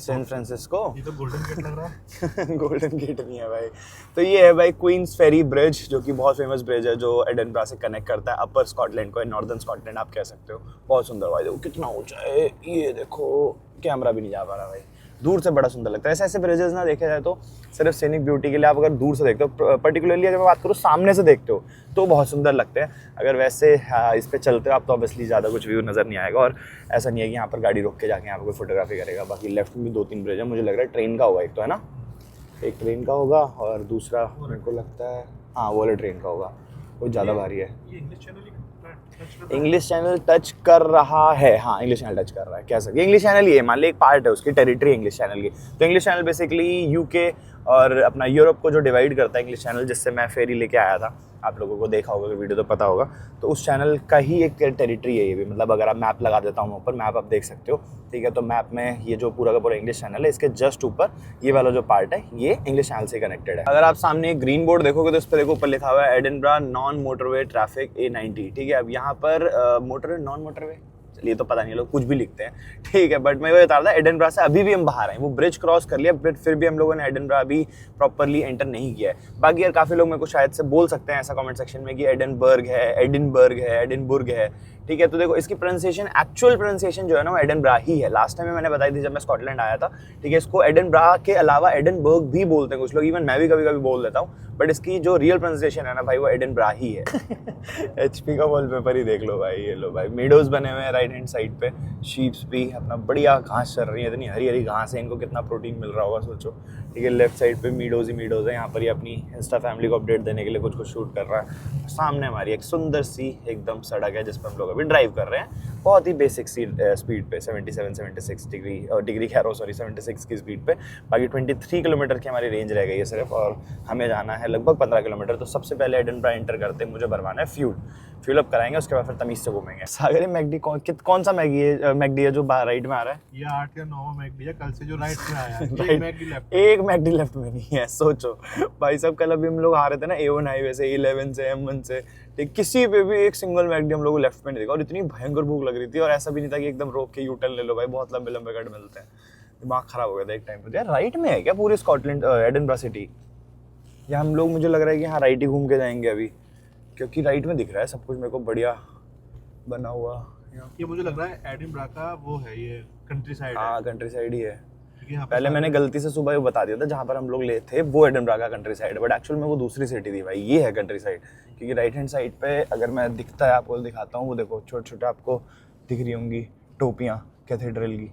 सैन फ्रांसिस्को, ये तो गोल्डन गेट लग रहा है। गोल्डन गेट नहीं है भाई, तो ये है भाई क्वींस फेरी ब्रिज, जो कि बहुत फेमस ब्रिज है जो एडिनबरा से कनेक्ट करता है अपर स्कॉटलैंड को, नॉर्दर्न स्कॉटलैंड आप कह सकते हो। बहुत सुंदर भाई, देखो कितना ऊंचा है, ये देखो कैमरा भी नहीं जा पा रहा भाई, दूर से बड़ा सुंदर लगता है। ऐसे ब्रिजेस ना देखे जाए तो सिर्फ सीनिक ब्यूटी के लिए आप अगर दूर से देखते हो, पर्टिकुलरली अगर मैं बात करूँ सामने से देखते हो तो बहुत सुंदर लगते हैं, अगर वैसे इस पे चलते हो आप तो ऑब्वियसली ज़्यादा कुछ व्यू नज़र नहीं आएगा। और ऐसा नहीं है कि यहाँ पर गाड़ी रोक के जाके यहाँ पर कोई फोटोग्राफी करेगा। बाकी लेफ्ट में भी 2-3 ब्रिज है, मुझे लग रहा है ट्रेन का होगा एक तो, है ना, एक ट्रेन का होगा और दूसरा मेरे को लगता है हाँ वो वाला ट्रेन का होगा, कोई ज़्यादा भारी है। इंग्लिश चैनल टच कर रहा है, हाँ इंग्लिश चैनल टच कर रहा है, कह सकते इंग्लिश चैनल ये मान ली एक पार्ट है उसकी, टेरिटरी इंग्लिश चैनल की। तो इंग्लिश चैनल बेसिकली यूके और अपना यूरोप को जो डिवाइड करता है इंग्लिश चैनल, जिससे मैं फेरी लेके आया था, आप लोगों को देखा होगा वीडियो तो पता होगा, तो उस चैनल का ही एक टेरिटरी है ये भी। मतलब अगर आप मैप लगा देता हूँ ऊपर, मैप आप देख सकते हो, ठीक है, तो मैप में ये जो पूरा का पूरा इंग्लिश चैनल है, इसके जस्ट ऊपर ये वाला जो पार्ट है ये इंग्लिश चैनल से कनेक्टेड है। अगर आप सामने एक ग्रीन बोर्ड देखोगे तो इस पर देखो ऊपर लिखा हुआ है Edinburgh non motorway traffic A90, ठीक है। अब यहाँ पर मोटरवे नॉन मोटरवे ये तो पता नहीं, लोग कुछ भी लिखते हैं, ठीक है, बट मैं वो बता रहा था एडिनबरा से अभी भी हम बाहर हैं, वो ब्रिज क्रॉस कर लिया बट फिर भी हम लोगों ने एडिनबरा अभी प्रॉपरली एंटर नहीं किया है। बाकी यार काफ़ी लोग मेरे को शायद से बोल सकते हैं ऐसा कमेंट सेक्शन में कि एडिनबर्ग है, ठीक है। तो देखो इसकी प्रोनाउंसिएशन, एक्चुअल प्रोनाउंसिएशन जो है ना वो एडिनबरा ही है। लास्ट टाइम मैंने बताई थी जब मैं स्कॉटलैंड आया था, ठीक है, इसको एडिनबरा के अलावा एडिनबर्ग भी बोलते हैं कुछ लोग, इवन मैं भी कभी कभी बोल देता हूँ, बट इसकी जो रियल प्रोनाउंसिएशन है ना भाई वो एडिनबरा ही है। HP का वॉलपेपर ही देख लो भाई, ये लो भाई, मीडोज बने हुए हैं राइट हैंड साइड पे, शीप्स भी अपना बढ़िया घास चल रही है, इतनी हरी हरी घास है, इनको कितना प्रोटीन मिल रहा होगा सोचो, ठीक है। लेफ्ट साइड पे मीडोज ही मीडोज है, यहाँ पर ये अपनी इंस्टा फैमिली को अपडेट देने के लिए कुछ शूट कर रहा है। सामने हमारी एक सुंदर सी एकदम सड़क है जिस पर हम लोग अभी ड्राइव कर रहे हैं, बहुत ही बेसिक स्पीड पे 77-76 डिग्री कह रहा हूँ, सॉरी 76 की स्पीड पे। बाकी 23 किलोमीटर की हमारी रेंज रह गई है सिर्फ, और हमें जाना है लगभग 15 किलोमीटर। तो सबसे पहले एडिनबरा एंटर करते मुझे भरवाना है फ्यूल अप कराएंगे, उसके बाद फिर तमीज से घूमेंगे। सागरी मैगडी कौन सा मैगडी है जो राइट में आ रहा है? ये 8 या 9 मैगडी है, कल से जो राइट में आया है। एक मैगडी लेफ्ट में नहीं है, सोचो भाई साहब। कल अभी हम लोग आ रहे थे ना A1 हाईवे से, 11 से, M1 से, ठीक किसी पे भी एक सिंगल मैगडी हम लोग को लेफ्ट में नहीं देखा, और इतनी भयंकर भूख लग रही थी, और ऐसा भी नहीं था कि एकदम रोक के यू टर्न ले लो भाई, बहुत लंबे लंबे कट मिलते हैं। दिमाग खराब हो गया था एक टाइम पे। यार राइट में है क्या पूरी स्कॉटलैंड एडिनबरा सिटी? या हम लोग, मुझे लग रहा है कि हाँ राइट ही घूम के जाएंगे अभी, क्योंकि राइट में दिख रहा है सब कुछ मेरे को बढ़िया बना हुआ। ये मुझे लग रहा है एडिनबरा का वो है, ये कंट्री साइड है। हाँ कंट्री साइड ही है। क्योंकि यहाँ पे पहले मैंने गलती से सुबह बता दिया था जहाँ पर हम लोग ले थे वो एडिनबरा का कंट्री साइड, बट एक्चुअल में वो दूसरी सिटी थी भाई, ये है कंट्री साइड। क्योंकि राइट हैंड साइड पे अगर मैं दिखता है आपको दिखाता हूँ, वो देखो छोटे छोटे आपको दिख रही होंगी टोपियाँ कैथेड्रल की,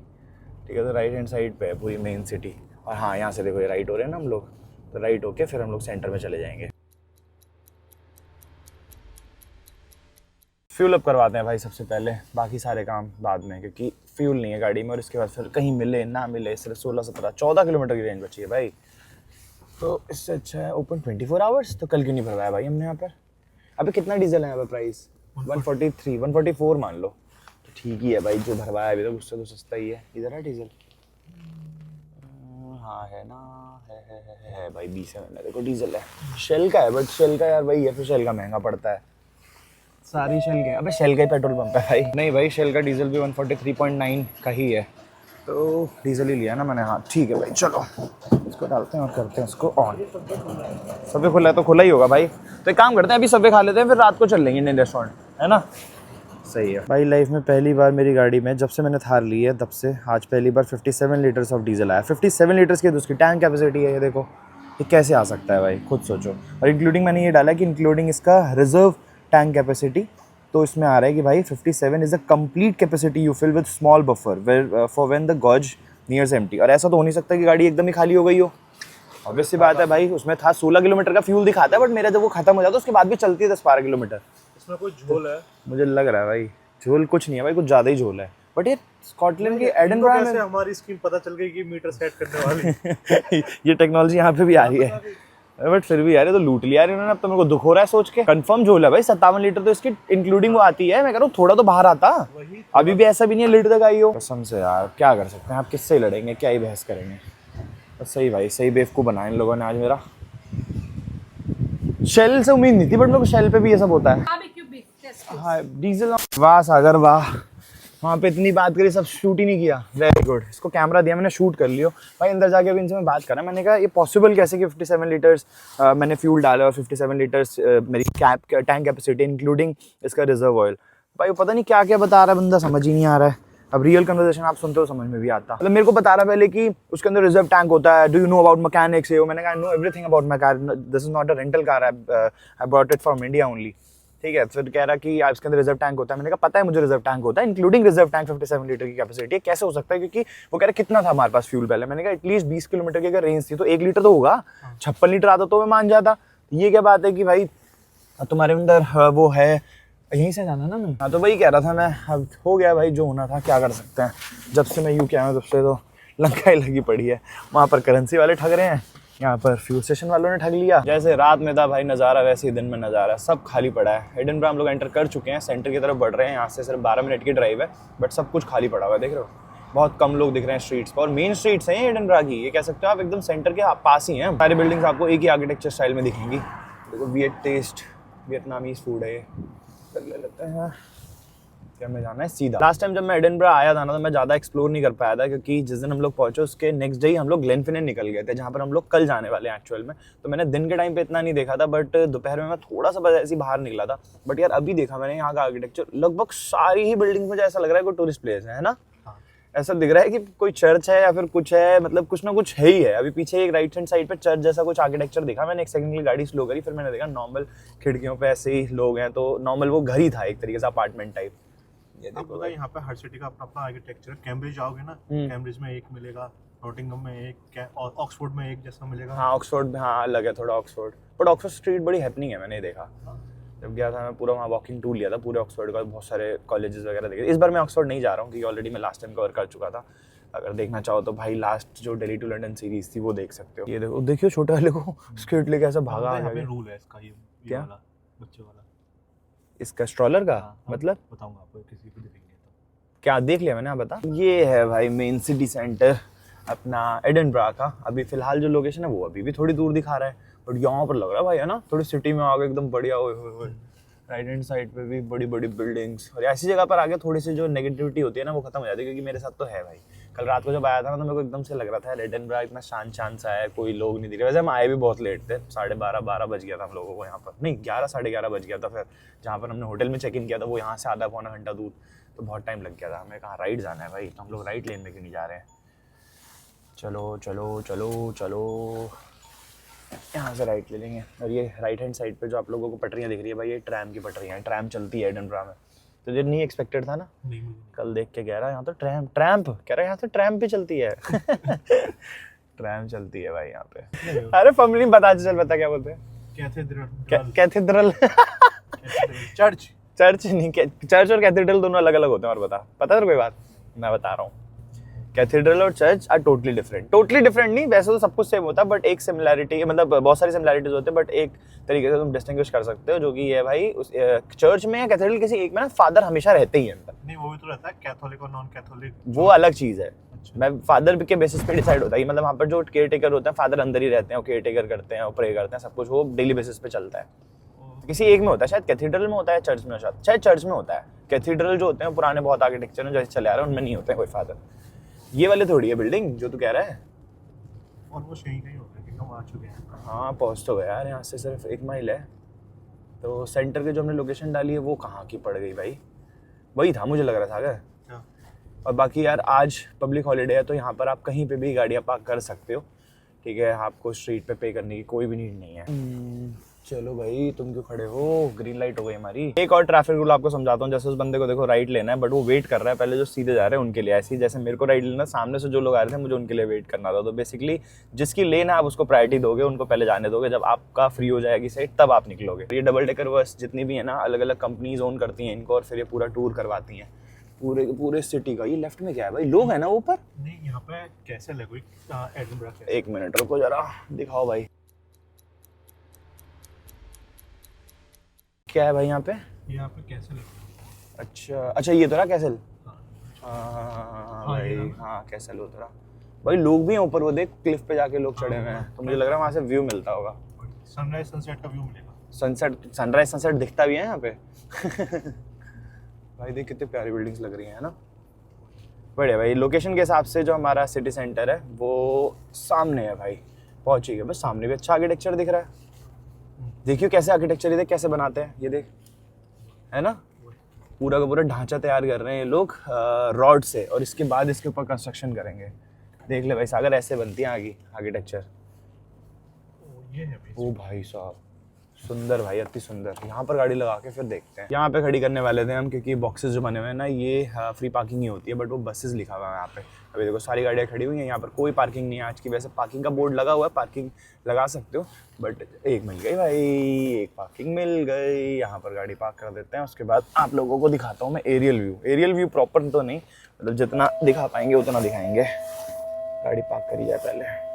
ठीक है। तो राइट हैंड साइड पे है पूरी मेन सिटी। और हाँ यहाँ से देखो ये राइट हो रहे हैं ना हम लोग, तो राइट होके फिर हम लोग सेंटर में चले जाएंगे। फ्यूल अप करवाते हैं भाई सबसे पहले, बाकी सारे काम बाद में, क्योंकि फ्यूल नहीं है गाड़ी में, और इसके बाद फिर कहीं मिले ना मिले, सिर्फ 16-17-14 किलोमीटर की रेंज बची है भाई। तो इससे अच्छा है ओपन 24 आवर्स। तो कल क्यों नहीं भरवाया भाई हमने यहाँ पर? अबे कितना डीजल है यहाँ पर प्राइस? 143 144 मान लो, तो ठीक ही है भाई। जो भरवाया अभी तक उससे तो सस्ता ही है। इधर है डीजल? हाँ है ना, है भाई 20 है देखो डीजल है। शेल का है, बट शेल का यार भाई ये फिर शेल का महंगा पड़ता है। सारी शेल के, अबे शेल का ही पेट्रोल पंप है भाई। नहीं भाई शेल का डीजल भी 143.9 का ही है, तो डीजल ही लिया ना मैंने। हाँ ठीक है भाई, चलो इसको डालते हैं और करते हैं इसको ऑन। सबवे खुला है तो खुला ही होगा भाई। तो एक काम करते हैं, अभी सबवे खा लेते हैं, फिर रात को चल लेंगे इंडियन रेस्टोरेंट, है ना? सही है भाई। लाइफ में पहली बार मेरी गाड़ी में, जब से मैंने थार ली है तब से आज पहली बार 57 लीटर्स ऑफ डीजल आया। 57 लीटर्स की तो उसकी टैंक कैपेसिटी है, ये देखो। ये कैसे आ सकता है भाई, खुद सोचो। और इंक्लूडिंग मैंने ये डाला कि इंक्लूडिंग इसका रिजर्व टैंक कैपेसिटी, तो इसमें आ रहा है कि भाई 57 is the complete capacity you fill with small buffer for when the gauge nears empty. और ऐसा तो हो नहीं सकता कि गाड़ी एकदम ही खाली हो गई हो। ऑब्वियस सी बात है भाई, उसमें था 16 किलोमीटर का फ्यूल दिखाता है, बट मेरा जब वो खत्म हो जाता है उसके बाद भी चलती है 10-12 किलोमीटर। इसमें कोई झोल है? मुझे लग रहा है भाई झोल कुछ नहीं है भाई, कुछ ज़्यादा ही झोल है। बट ये स्कॉटलैंड की एडिनबरा में हमारी स्कीम पता चल गई कि मीटर सेट करने वाली ये टेक्नोलॉजी यहाँ पे भी आ रही है, बट फिर भी यार ये तो लूट लिया यार इन्होंने। अब तो मेरे को दुख हो रहा है सोच के। कंफर्म झोल है भाई 57 लीटर, तो इसकी इंक्लूडिंग वो आती है। मैं कह रहा हूँ थोड़ा तो बाहर आता, अभी भी ऐसा भी नहीं है लीटर तक आई हो। कसम से यार क्या कर सकते हैं, आप किससे लड़ेंगे, क्या ही बहस करेंगे। बस सही भाई, सही बेवकूफ़ बनाया इन लोगों ने आज मेरा। शेल से उम्मीद नहीं थी, बट मेरे को शेल पे भी ये सब होता है। हाँ डीजल, वाह सागर वाह। वहाँ पे इतनी बात करी, सब शूट ही नहीं किया। वेरी गुड, इसको कैमरा दिया मैंने, शूट कर लियो भाई। अंदर जाके अभी इनसे मैं बात करा, मैंने कहा ये पॉसिबल कैसे कि 57 लीटर्स मैंने फ्यूल डाला और 57 लीटर्स मेरी टैंक कैपेसिटी इंक्लूडिंग इसका रिजर्व ऑयल। भाई पता नहीं क्या क्या बता रहा है बंदा, समझ ही नहीं आ रहा है। अब रियल कन्वर्सेशन आप सुनते हो समझ में भी आता। मतलब मेरे को बता रहा है पहले कि उसके अंदर रिजर्व टैंक होता है, do you know about mechanics. मैंने कहा know everything about my car, this is not a rental car, I bought it from India only. ठीक है, फिर कह रहा कि इसके अंदर रिजर्व टैंक होता है। मैंने कहा पता है मुझे रिजर्व टैंक होता है, इंक्लूडिंग रिजर्व टैंक 57 लीटर की कैपेसिटी है। कैसे हो सकता है, क्योंकि वो कह रहा कितना था हमारे पास फ्यूल पहले। मैंने कहा एटलीस्ट 20 किलोमीटर की अगर रेंज थी तो 1 लीटर तो होगा। 56 लीटर आता तो मैं मान जाता। ये क्या बात है कि भाई तुम्हारे अंदर वो है, यहीं से जाना ना मैं। हाँ तो वही कह रहा था मैं, अब हो गया भाई जो होना था, क्या कर सकते हैं। जब से मैं यूके आया हूँ तब से तो लंका ही लगी पड़ी है। वहाँ पर करेंसी वाले ठग रहे हैं, यहाँ पर फ्यूल स्टेशन वालों ने ठग लिया। जैसे रात में था भाई नज़ारा, वैसे ही दिन में नज़ारा, सब खाली पड़ा है। एडिनबरा हम लोग एंटर कर चुके हैं, सेंटर की तरफ बढ़ रहे हैं। यहाँ से सिर्फ 12 मिनट की ड्राइव है, बट सब कुछ खाली पड़ा हुआ है, देख रहे हो। बहुत कम लोग दिख रहे हैं स्ट्रीट्स पर, और मेन स्ट्रीट्स हैं एडिनबरा की, ये कह सकते हो आप, एकदम सेंटर के पास ही हैं। सारी बिल्डिंग्स आपको एक ही आर्किटेक्चर स्टाइल में दिखेंगी। देखो वियट टेस्ट, वियतनामीज फूड है ये, ले लेते हैं। क्या हमें जाना है सीधा। लास्ट टाइम जब मैं एडिनबरा आया था ना, तो मैं ज़्यादा एक्सप्लोर नहीं कर पाया था, क्योंकि जिस दिन हम लोग पहुंचे उसके नेक्स्ट डे ही हम लोग ग्लेनफिनेन निकल गए थे, जहाँ पर हम लोग कल जाने वाले हैं एक्चुअल में। तो मैंने दिन के टाइम पे इतना नहीं देखा था, बट दोपहर में मैं थोड़ा सा बस ऐसे ही बाहर निकला था। बट यार अभी देखा मैंने यहाँ का आर्किटेक्चर, लगभग सारी ही बिल्डिंग मुझे ऐसा लग रहा है कोई टूरिस्ट प्लेस है ना। ऐसा दिख रहा है कि कोई चर्च है या फिर कुछ है, मतलब कुछ ना कुछ है ही है। अभी पीछे एक राइट हैंड साइड पे चर्च जैसा कुछ आर्किटेक्चर दिखा मैंने। एक सेकंड के लिए गाड़ी स्लो करी, फिर मैंने देखा नॉर्मल खिड़कियों पे ऐसे ही लोग हैं, तो नॉर्मल वो घर ही था एक तरीके से, अपार्टमेंट टाइप। ये देखो भाई, यहाँ पे हर सिटी का अपना अपना आर्किटेक्चर। कैम्ब्रिज आओगे ना, कैम्ब्रिज में एक मिलेगा, नॉटिंघम में एक, और ऑक्सफोर्ड में एक जैसा मिलेगा। हाँ ऑक्सफोर्ड में हाँ अलग है थोड़ा ऑक्सफोर्ड, बट ऑक्सफोर्ड स्ट्रीट बड़ी हैपनिंग है, मैंने देखा। जब गया था मैं पूरा वहाँ वॉकिंग टूर लिया था पूरे ऑक्सफोर्ड का, बहुत सारे कॉलेजेस वगैरह देखे। इस बार मैं ऑक्सफोर्ड नहीं जा रहा हूँ क्योंकि ऑलरेडी मैं लास्ट टाइम कवर कर चुका था। अगर देखना चाहो तो भाई लास्ट जो दिल्ली टू लंदन सीरीज थी वो देख सकते हो। ये देखो, देखियो छोटे वाले को स्केट लेके ऐसा भागा यहाँ पे आगे। रूल है इसका, ये क्या? वाला बच्चे वाला। इसका स्ट्रॉलर का हाँ, मतलब बताऊंगा आपको, किसी को दिखेंगे तो। क्या देख लिया मैंने, आप बता। ये है भाई मेन सिटी सेंटर अपना एडिनबरा का। अभी फिलहाल जो लोकेशन है वो अभी भी थोड़ी दूर दिखा रहा है, बट यहाँ पर लग रहा है भाई है ना थोड़ी सिटी में आ गए एकदम बढ़िया। राइट हैंड साइड पे भी बड़ी बड़ी बिल्डिंग्स, और ऐसी जगह पर आगे थोड़ी सी जो नेगेटिविटी होती है ना वो खत्म हो जाती है, क्योंकि मेरे साथ तो है भाई। कल रात को जब आया था ना तो मेरे को एकदम से लग रहा था एडिनबरा इतना शांत शांत सा है, कोई लोग नहीं दिख रहे। वैसे हम आए भी बहुत लेट थे, 12:30 बज गया था हम लोगों को यहाँ पर, नहीं 11 साढ़े 11 बज गया था। फिर जहाँ पर हमने होटल में चेक इन किया था वो यहाँ से आधा पौना घंटा दूर, तो बहुत टाइम लग गया था। हमें कहा राइट जाना है भाई, तो हम लोग राइट लेन में क्यों नहीं जा रहे हैं। चलो चलो चलो चलो, यहाँ से राइट ले लेंगे। और ये राइट हैंड साइड पे जो आप लोगों को पटरियाँ दिख रही है भाई, ये ट्रैम की पटरियाँ हैं। ट्रैम चलती है एडिनबरा में, तो ये नहीं एक्सपेक्टेड था ना। नहीं मुझे कल देख के कह रहा है यहाँ तो ट्रैम्प कह रहा है यहाँ तो ट्रैम भी चलती है। ट्रैम चलती है भाई यहाँ पे। अरे फैमिली बता, चल बता क्या बोलते हैं। कैथेड्रल चर्च नहीं, चर्च और कैथेड्रल दोनों अलग अलग होते हैं। और बता, पता है कोई बात, मैं बता रहा हूँ। कैथेड्रल और चर्च आर टोटली डिफरेंट नहीं, वैसे तो सब कुछ सेम होता है, बट एक सिमिलैरिटी, मतलब बहुत सारी सिमिलैरिटीज होते हैं, बट एक तरीके से तुम डिस्टिंग्विश कर सकते हो, जो कि ये भाई चर्च में या कैथेड्रल किसी एक में ना फादर हमेशा रहते ही हैं अंदर। नहीं, वो भी तो रहता है कैथोलिक और नॉन कैथोलिक, वो अलग चीज़ है। मैं फादर के बेसिस पे डिसाइड होता है, मतलब वहाँ पर जो केयर टेकर होते हैं फादर अंदर ही रहते हैं, वो केयर टेकर करते हैं और प्रे करते हैं, सब कुछ वो डेली बेसिस पे चलता है। किसी एक में होता है, शायद कैथेड्रल में होता है, चर्च में, शायद चर्च में होता है। कैथेड्रल जो होते हैं पुराने बहुत आर्किटेक्चर में जैसे चले आ रहे हैं, उनमें नहीं होते हैं कोई फादर। ये वाले थोड़ी है बिल्डिंग जो तू कह रहा है, ऑलमोस्ट यहीं कहीं होता है कि हम आ चुके हैं। हाँ पहुँच तो गया यार, यहाँ से सिर्फ 1 माइल है। तो सेंटर की जो हमने लोकेशन डाली है वो कहाँ की पड़ गई भाई, वही था मुझे लग रहा था अगर। और बाकी यार आज पब्लिक हॉलीडे है, तो यहाँ पर आप कहीं पे भी गाड़ियाँ पार्क कर सकते हो, ठीक है। आपको स्ट्रीट पे पे करने की कोई भी नीड नहीं है। चलो भाई तुम क्यों खड़े हो, ग्रीन लाइट हो गई हमारी। एक और ट्रैफिक रूल आपको समझाता हूँ। जैसे उस बंदे को देखो राइट लेना है, बट वो वेट कर रहा है पहले जो सीधे जा रहे हैं उनके लिए। ऐसे ही जैसे मेरे को राइट लेना, सामने से जो लोग आ रहे थे मुझे उनके लिए वेट करना था। तो बेसिकली जिसकी लेन है आप उसको प्रायोरिटी दोगे, उनको पहले जाने दोगे। जब आपका फ्री हो जाएगी साइड तब आप निकलोगे। ये डबल डेकर बस जितनी भी है ना, अलग अलग कंपनीज ओन करती हैं इनको, और फिर ये पूरा टूर करवाती हैं पूरे सिटी का। ये लेफ्ट में क्या है भाई, लोग है ना ऊपर? नहीं, यहाँ पे कैसे है कोई एडिनबरा कैसे? 1 मिनट रुको जरा, दिखाओ भाई क्या है भाई यहाँ पे। यहाँ पे कैसे लगे? अच्छा ये तो रहा कैसल। हाँ भाई हाँ कैसल हो तो रहा भाई। लोग भी हैं ऊपर, वो देख क्लिफ पे जाके लोग चढ़े हुए हैं, तो मुझे लग रहा है वहाँ से व्यू मिलता होगा। सनराइज सनसेट का व्यू मिलेगा। सनराइज सनसेट दिखता भी है यहाँ पे। भाई देख कितनी प्यारी बिल्डिंग्स लग रही हैं, है ना। बढ़िया भाई। लोकेशन के हिसाब से जो हमारा सिटी सेंटर है वो सामने है भाई, पहुंच ही गए। बस सामने भी अच्छा आर्किटेक्चर दिख रहा है। देखियो कैसे आर्किटेक्चर, ये देख कैसे बनाते हैं, ये देख, है ना। पूरा का पूरा ढांचा तैयार कर रहे हैं ये लोग रॉड से, और इसके बाद इसके ऊपर कंस्ट्रक्शन करेंगे। देख ले भाई सागर, ऐसे बनती है आगे आर्किटेक्चर। ये है भाई। ओ भाई साहब सुंदर भाई, अति सुंदर। यहाँ पर गाड़ी लगा के फिर देखते हैं। यहाँ पे खड़ी करने वाले थे हम, क्योंकि बॉक्सेस जो बने हुए हैं ना, ये फ्री पार्किंग ही होती है, बट वो बसेस लिखा हुआ है यहाँ पे। अभी देखो सारी गाड़ियाँ खड़ी हुई हैं, यहाँ पर कोई पार्किंग नहीं है आज की। वैसे पार्किंग का बोर्ड लगा हुआ है, पार्किंग लगा सकते हो, बट एक मिल गई भाई, एक पार्किंग मिल गई। यहाँ पर गाड़ी पार्क कर देते हैं। उसके बाद आप लोगों को दिखाता हूँ मैं एरियल व्यू प्रॉपर तो नहीं, मतलब जितना दिखा पाएंगे उतना दिखाएंगे। गाड़ी पार्क करी जाए पहले।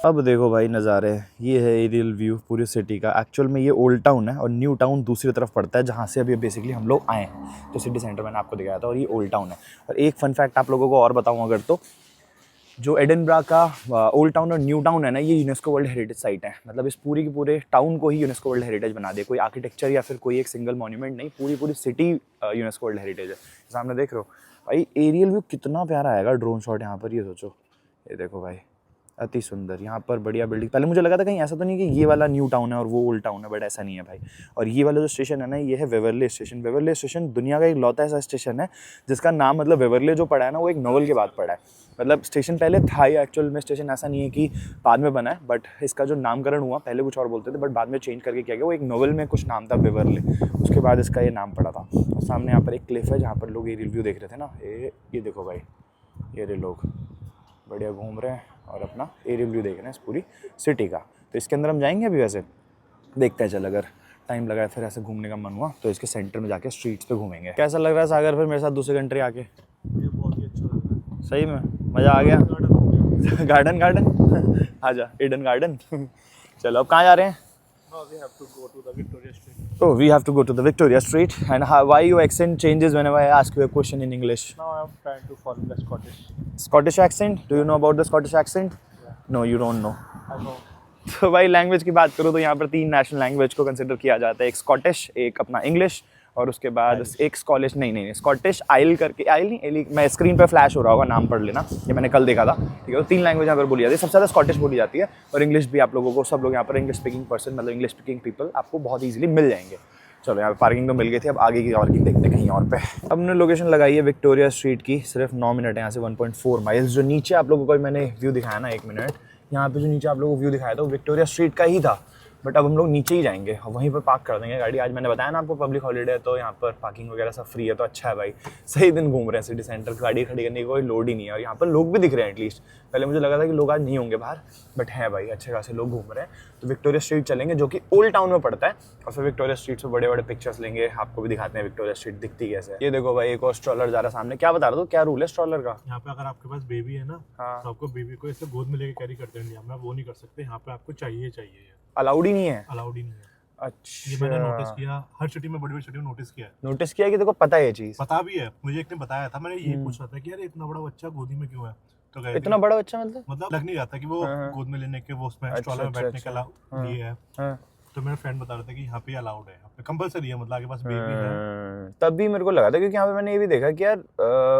अब देखो भाई नज़ारे, ये है एरियल व्यू पूरी सिटी का। एक्चुअल में ये ओल्ड टाउन है और न्यू टाउन दूसरी तरफ पड़ता है, जहाँ से अभी बेसिकली हम लोग आए हैं। तो सिटी सेंटर मैंने आपको दिखाया था, और ये ओल्ड टाउन है। और एक फन फैक्ट आप लोगों को और बताऊँ अगर, तो जो एडिनबरा का ओल्ड टाउन और न्यू टाउन है ना, ये यूनेस्को वर्ल्ड हेरिटेज साइट है। मतलब इस पूरी की पूरे टाउन को ही यूनेस्को वर्ल्ड हेरिटेज बना दिया। कोई आर्किटेक्चर या फिर कोई एक सिंगल मॉन्यूमेंट नहीं, पूरी सिटी यूनेस्को वर्ल्ड हेरिटेज है। सामने देख रहे हो भाई, एरियल व्यू कितना प्यारा आएगा ड्रोन शॉट यहाँ पर। ये सोचो, ये देखो भाई, अति सुंदर। यहाँ पर बढ़िया बिल्डिंग। पहले मुझे लगा था कहीं ऐसा तो नहीं कि ये वाला न्यू टाउन है और वो ओल्ड टाउन है, बट ऐसा नहीं है भाई। और ये वाला जो स्टेशन है ना, ये है वेवरले स्टेशन। वेवरले स्टेशन दुनिया का एक लौता ऐसा स्टेशन है जिसका नाम, मतलब वेवरले जो पड़ा है ना, वो एक नॉवल के बाद पड़ा है। मतलब स्टेशन पहले था ही, एक्चुअल में स्टेशन ऐसा नहीं है कि बाद में बना है, बट इसका जो नामकरण हुआ, पहले कुछ और बोलते थे बट बाद में चेंज करके किया गया। वो एक नॉवल में कुछ नाम था वेवरले, उसके बाद इसका ये नाम पड़ा था। और सामने यहाँ पर एक क्लिफ है जहाँ पर लोग एरियल व्यू देख रहे थे ना। ये देखो भाई, ये रे लोग बढ़िया घूम रहे हैं और अपना एरियल व्यू देख रहे हैं इस पूरी सिटी का। तो इसके अंदर हम जाएंगे अभी, वैसे देखते हैं चल। अगर टाइम लगा है, फिर ऐसे घूमने का मन हुआ तो इसके सेंटर में जाके स्ट्रीट्स पे घूमेंगे। कैसा लग रहा है सागर फिर मेरे साथ दूसरे कंट्री आके? ये बहुत ही अच्छा लग रहा है। सही में मज़ा आ गया। गार्डन हो गया। गार्डन गार्डन आजा ईडन गार्डन। चलो अब कहाँ जा रहे हैं? Now we have to go to the Victoria Street. Oh, we have to go to the Victoria Street. And why your accent changes whenever I ask you a question in English? Now I am trying to follow the Scottish. Scottish accent? Do you know about the Scottish accent? Yeah. No, you don't know. I know. तो भाई language की बात करूँ तो यहाँ पर 3 national language को consider किया जाता है। एक स्कॉटिश, एक अपना इंग्लिश और उसके बाद एक स्कॉलिश नहीं स्कॉटिश आइल करके, आइल नहीं एली, मैं स्क्रीन पे फ्लैश हो रहा होगा, नाम पढ़ लेना, ये मैंने कल देखा था। ठीक है, तो 3 लैंग्वेज यहाँ पर बोली जाती है। सबसे ज़्यादा स्कॉटिश बोली जाती है और इंग्लिश भी आप लोगों को, सब लोग यहाँ पर इंग्लिश स्पीकिंग पर्सन मतलब इंग्लिश स्पीकिंग पीपल आपको बहुत ईजिली मिल जाएंगे। चलो यहाँ पे पार्किंग तो मिल गई थी, अब आगे की पार्किंग देखते हैं कहीं और पे। अब हमने लोकेशन लगाई है विक्टोरिया स्ट्रीट की, सिर्फ 9 मिनट है यहाँ से, 1.4 माइल्स। जो नीचे आप लोगों को मैंने व्यू दिखाया ना 1 मिनट, यहाँ पे जो नीचे आप लोगों को व्यू दिखाया था वो विक्टोरिया स्ट्रीट का ही था, बट अब हम लोग नीचे ही जाएंगे और वहीं पर पार्क कर देंगे गाड़ी। आज मैंने बताया ना आपको पब्लिक हॉलीडे है तो यहाँ पर पार्किंग वगैरह सब फ्री है, तो अच्छा है भाई। सही दिन घूम रहे हैं सिटी सेंटर, गाड़ी खड़ी करने की कोई लोड ही नहीं है और यहाँ पर लोग भी दिख रहे हैं एटलीस्ट। पहले मुझे लगा था कि लोग आज नहीं होंगे बाहर, बट है भाई, अच्छे खासे लोग घूम रहे हैं। तो विक्टोरिया स्ट्रीट चलेंगे जो कि ओल्ड टाउन में पड़ता है और फिर विक्टोरिया स्ट्रीट से बड़े बड़े पिक्चर्स लेंगे, आपको भी दिखाते हैं विक्टोरिया स्ट्रीट दिखती कैसे है। ये देखो भाई एक और स्ट्रॉलर जा रहा है सामने। क्या बता रहा था, क्या रूल है स्ट्रॉलर का? यहाँ पे अगर आपके पास बेबी है ना, हाँ। तो आपको बेबी को ऐसे गोद में लेके कैरी करते हैं। यहाँ वो नहीं कर सकते, यहाँ पे आपको चाहिए अलाउड ही नहीं है? अलाउड ही नहीं है। अच्छा, ये मैंने नोटिस किया, हर सिटी में, बड़ी बड़ी सिटी में नोटिस किया है। नोटिस किया कि देखो पता है ये चीज़, पता भी है, मुझे एक ने बताया था, मैंने यही पूछा था कि यार इतना बड़ा बच्चा गोदी में क्यों है, तो गए इतना बड़ा बच्चा मतलब लग नहीं जाता कि वो गोद में लेने के, वो उसमें स्ट्रॉलर में बैठने के लिए है। हाँ। तो मेरा फ्रेंड बता रहा था कि यहाँ पे अलाउड है, यहाँ पे कंपलसरी है, मतलब आपके पास बेबी है। तब भी मेरे को लगा था, क्योंकि यहाँ पे मैंने ये भी देखा कि यार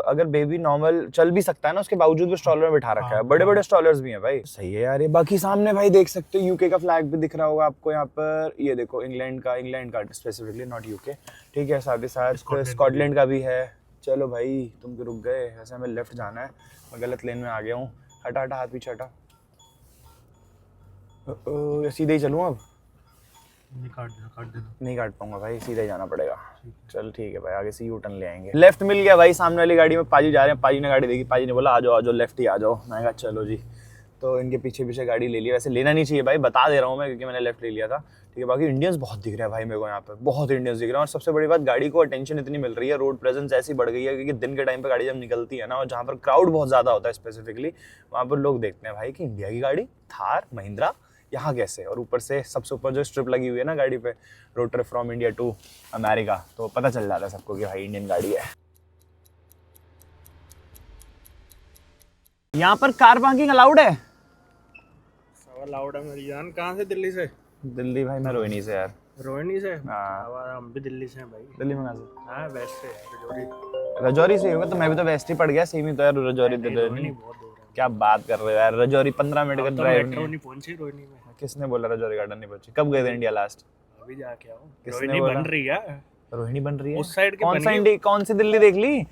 अगर बेबी नॉर्मल चल भी सकता है ना, उसके बावजूद भी स्ट्रॉलर में बिठा रखा है। बड़े बड़े स्ट्रॉलर्स भी हैं भाई, सही है यार। ये बाकी सामने भाई देख सकते हो यूके का फ्लैग भी दिख रहा होगा आपको यहाँ पर। ये देखो इंग्लैंड का स्पेसिफिकली, नॉट यूके। ठीक है, साथ ही साथ स्कॉटलैंड का भी है। चलो भाई तुम तो रुक गए, ऐसे हमें लेफ्ट जाना है, मैं गलत लेन में आ गया हूँ। हटा हटा, हाथ पीछे हटा। सीधे ही चलूँ अब? काट देना। नहीं काट पाऊंगा भाई, सीधा ही जाना पड़ेगा। चल ठीक है भाई, आगे से यू टर्न ले आएंगे। लेफ्ट मिल गया भाई, सामने वाली गाड़ी में पाजी जा रहे हैं। पाजी ने गाड़ी देखी, पाजी ने बोला आ जाओ लेफ्ट ही आ जाओ। मैंने कहा चलो जी, तो इनके पीछे पीछे गाड़ी ले ली। वैसे लेना नहीं चाहिए भाई, बता दे रहा हूँ मैं, क्योंकि मैंने लेफ्ट ले लिया था। ठीक है, बाकी इंडियंस बहुत दिख रहे हैं भाई मेरे को यहाँ पर, बहुत इंडियंस दिख रहे हैं। और सबसे बड़ी बात, गाड़ी को अटेंशन इतनी मिल रही है, रोड प्रेजेंस ऐसी बढ़ गई है, क्योंकि दिन के टाइम पर गाड़ी जब निकलती है ना, और जहाँ पर क्राउड बहुत ज़्यादा होता है स्पेसिफिकली, वहाँ पर लोग देखते हैं भाई कि इंडिया की गाड़ी, थार, महिंद्रा, यहाँ कैसे। और ऊपर से सबसे ऊपर जो स्ट्रिप लगी हुई है ना गाड़ी पे, road trip from India to America, तो पता चल जाता है सबको कि भाई इंडियन गाड़ी है। यहाँ पर कार पार्किंग अलाउड है? अलाउड है मेरी जान। कहाँ से? दिल्ली से? दिल्ली भाई, मैं रोहिणी से यार। रोहिणी से? हाँ। हम भी दिल्ली से हैं भाई। दिल्ली में कहाँ से? हाँ, वेस्ट से, रजौरी। रजौरी से होगा, तो मैं भी तो वेस्ट ही पड़ गया, सेम ही तो यार, रजौरी रोहिणी बहुत दूर है। क्या बात कर रहे हो यार, रजौरी 15 मिनट का ड्राइव नहीं पहुंची रोहिणी में। किसने बोला रजौरी गार्डन नहीं पहुंची? कब गए थे इंडिया लास्ट? अभी जाके आओ। किसने रोहिणी बोला? बन रही है। रोहिणी बन रही है उस साइड की कौन बन सा गई। इंडिया, कौन सी दिल्ली देख ली?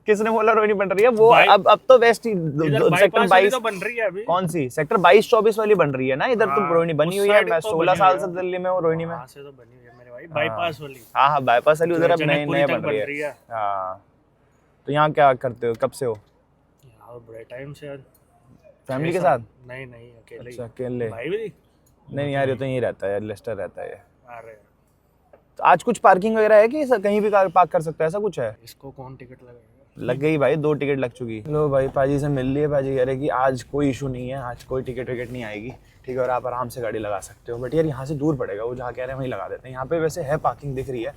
किसने बोला रोहिणी बन रही है? वो अब तो वेस्ट ही, सेक्टर 22 तो बन रही है अभी। कौन सी? सेक्टर 22-24 वाली बन रही है ना, इधर तो रोहिणी बनी हुई है। मैं 16 साल से दिल्ली में हूँ, रोहिणी में। वहाँ से तो बनी हुई है मेरे भाई, बाईपास वाली। हाँ, बाईपास वाली उधर अब नए जनकपुरी तक बन रही है। है। हाँ, तो यहाँ क्या करते हो, कब से हो? यहाँ बड़े टाइम से। फैमिली के साथ? नहीं अकेले। अच्छा, अकेले? भाई भी नहीं यार, ये तो यहीं रहता है यार, लेस्टर रहता है ये। आ रहे हैं। तो आज कुछ पार्किंग वगैरह है कि कहीं भी कार पार्क कर सकता है, ऐसा कुछ है? इसको कौन टिकट लगाएगा? लग गई भाई, 2 टिकट लग चुकी। लो भाई, पाजी से मिल लिए। पाजी कह रहे कि आज कोई इशू नहीं है, आज कोई टिकट विकेट नहीं आएगी। ठीक है, और आप आराम से गाड़ी लगा सकते हो। बट यार यहाँ से दूर पड़ेगा, वो जहाँ कह रहे हैं वहीं लगा देते हैं। यहाँ पे वैसे है पार्किंग दिख रही है,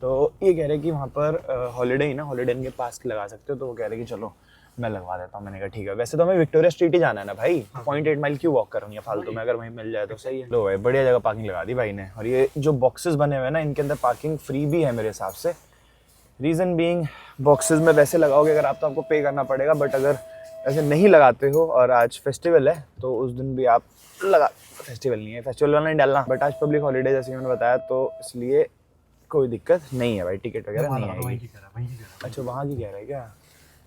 तो ये कह रहे हैं कि वहाँ पर हॉलीडे ही ना, हॉलीडे के पास लगा सकते हो। तो वो कह रहे हैं कि चलो मैं लगवा देता हूँ। मैंने कहा ठीक है। वैसे तो हमें विक्टोरिया स्ट्रीट ही जाना है ना भाई, 0.8 माइल क्यों वॉक करूँ फालतू में, अगर वहीं मिल जाए तो सही है। लो भाई, बढ़िया जगह पार्किंग लगा दी भाई ने। और ये जो बॉक्सेस बने हुए हैं ना, इनके अंदर पार्किंग फ्री भी है मेरे हिसाब से। रीज़न बीइंग, बॉक्सेस में वैसे लगाओगे अगर आप, तो आपको पे करना पड़ेगा, बट अगर ऐसे नहीं लगाते हो और आज फेस्टिवल है तो उस दिन भी आप लगा, फेस्टिवल नहीं है, फेस्टिवल वाला नहीं डालना, बट आज पब्लिक हॉलीडे जैसे मैंने बताया, तो इसलिए कोई दिक्कत नहीं है भाई, टिकट वगैरह नहीं आएगी। अच्छा, वहाँ की कह रहा है क्या?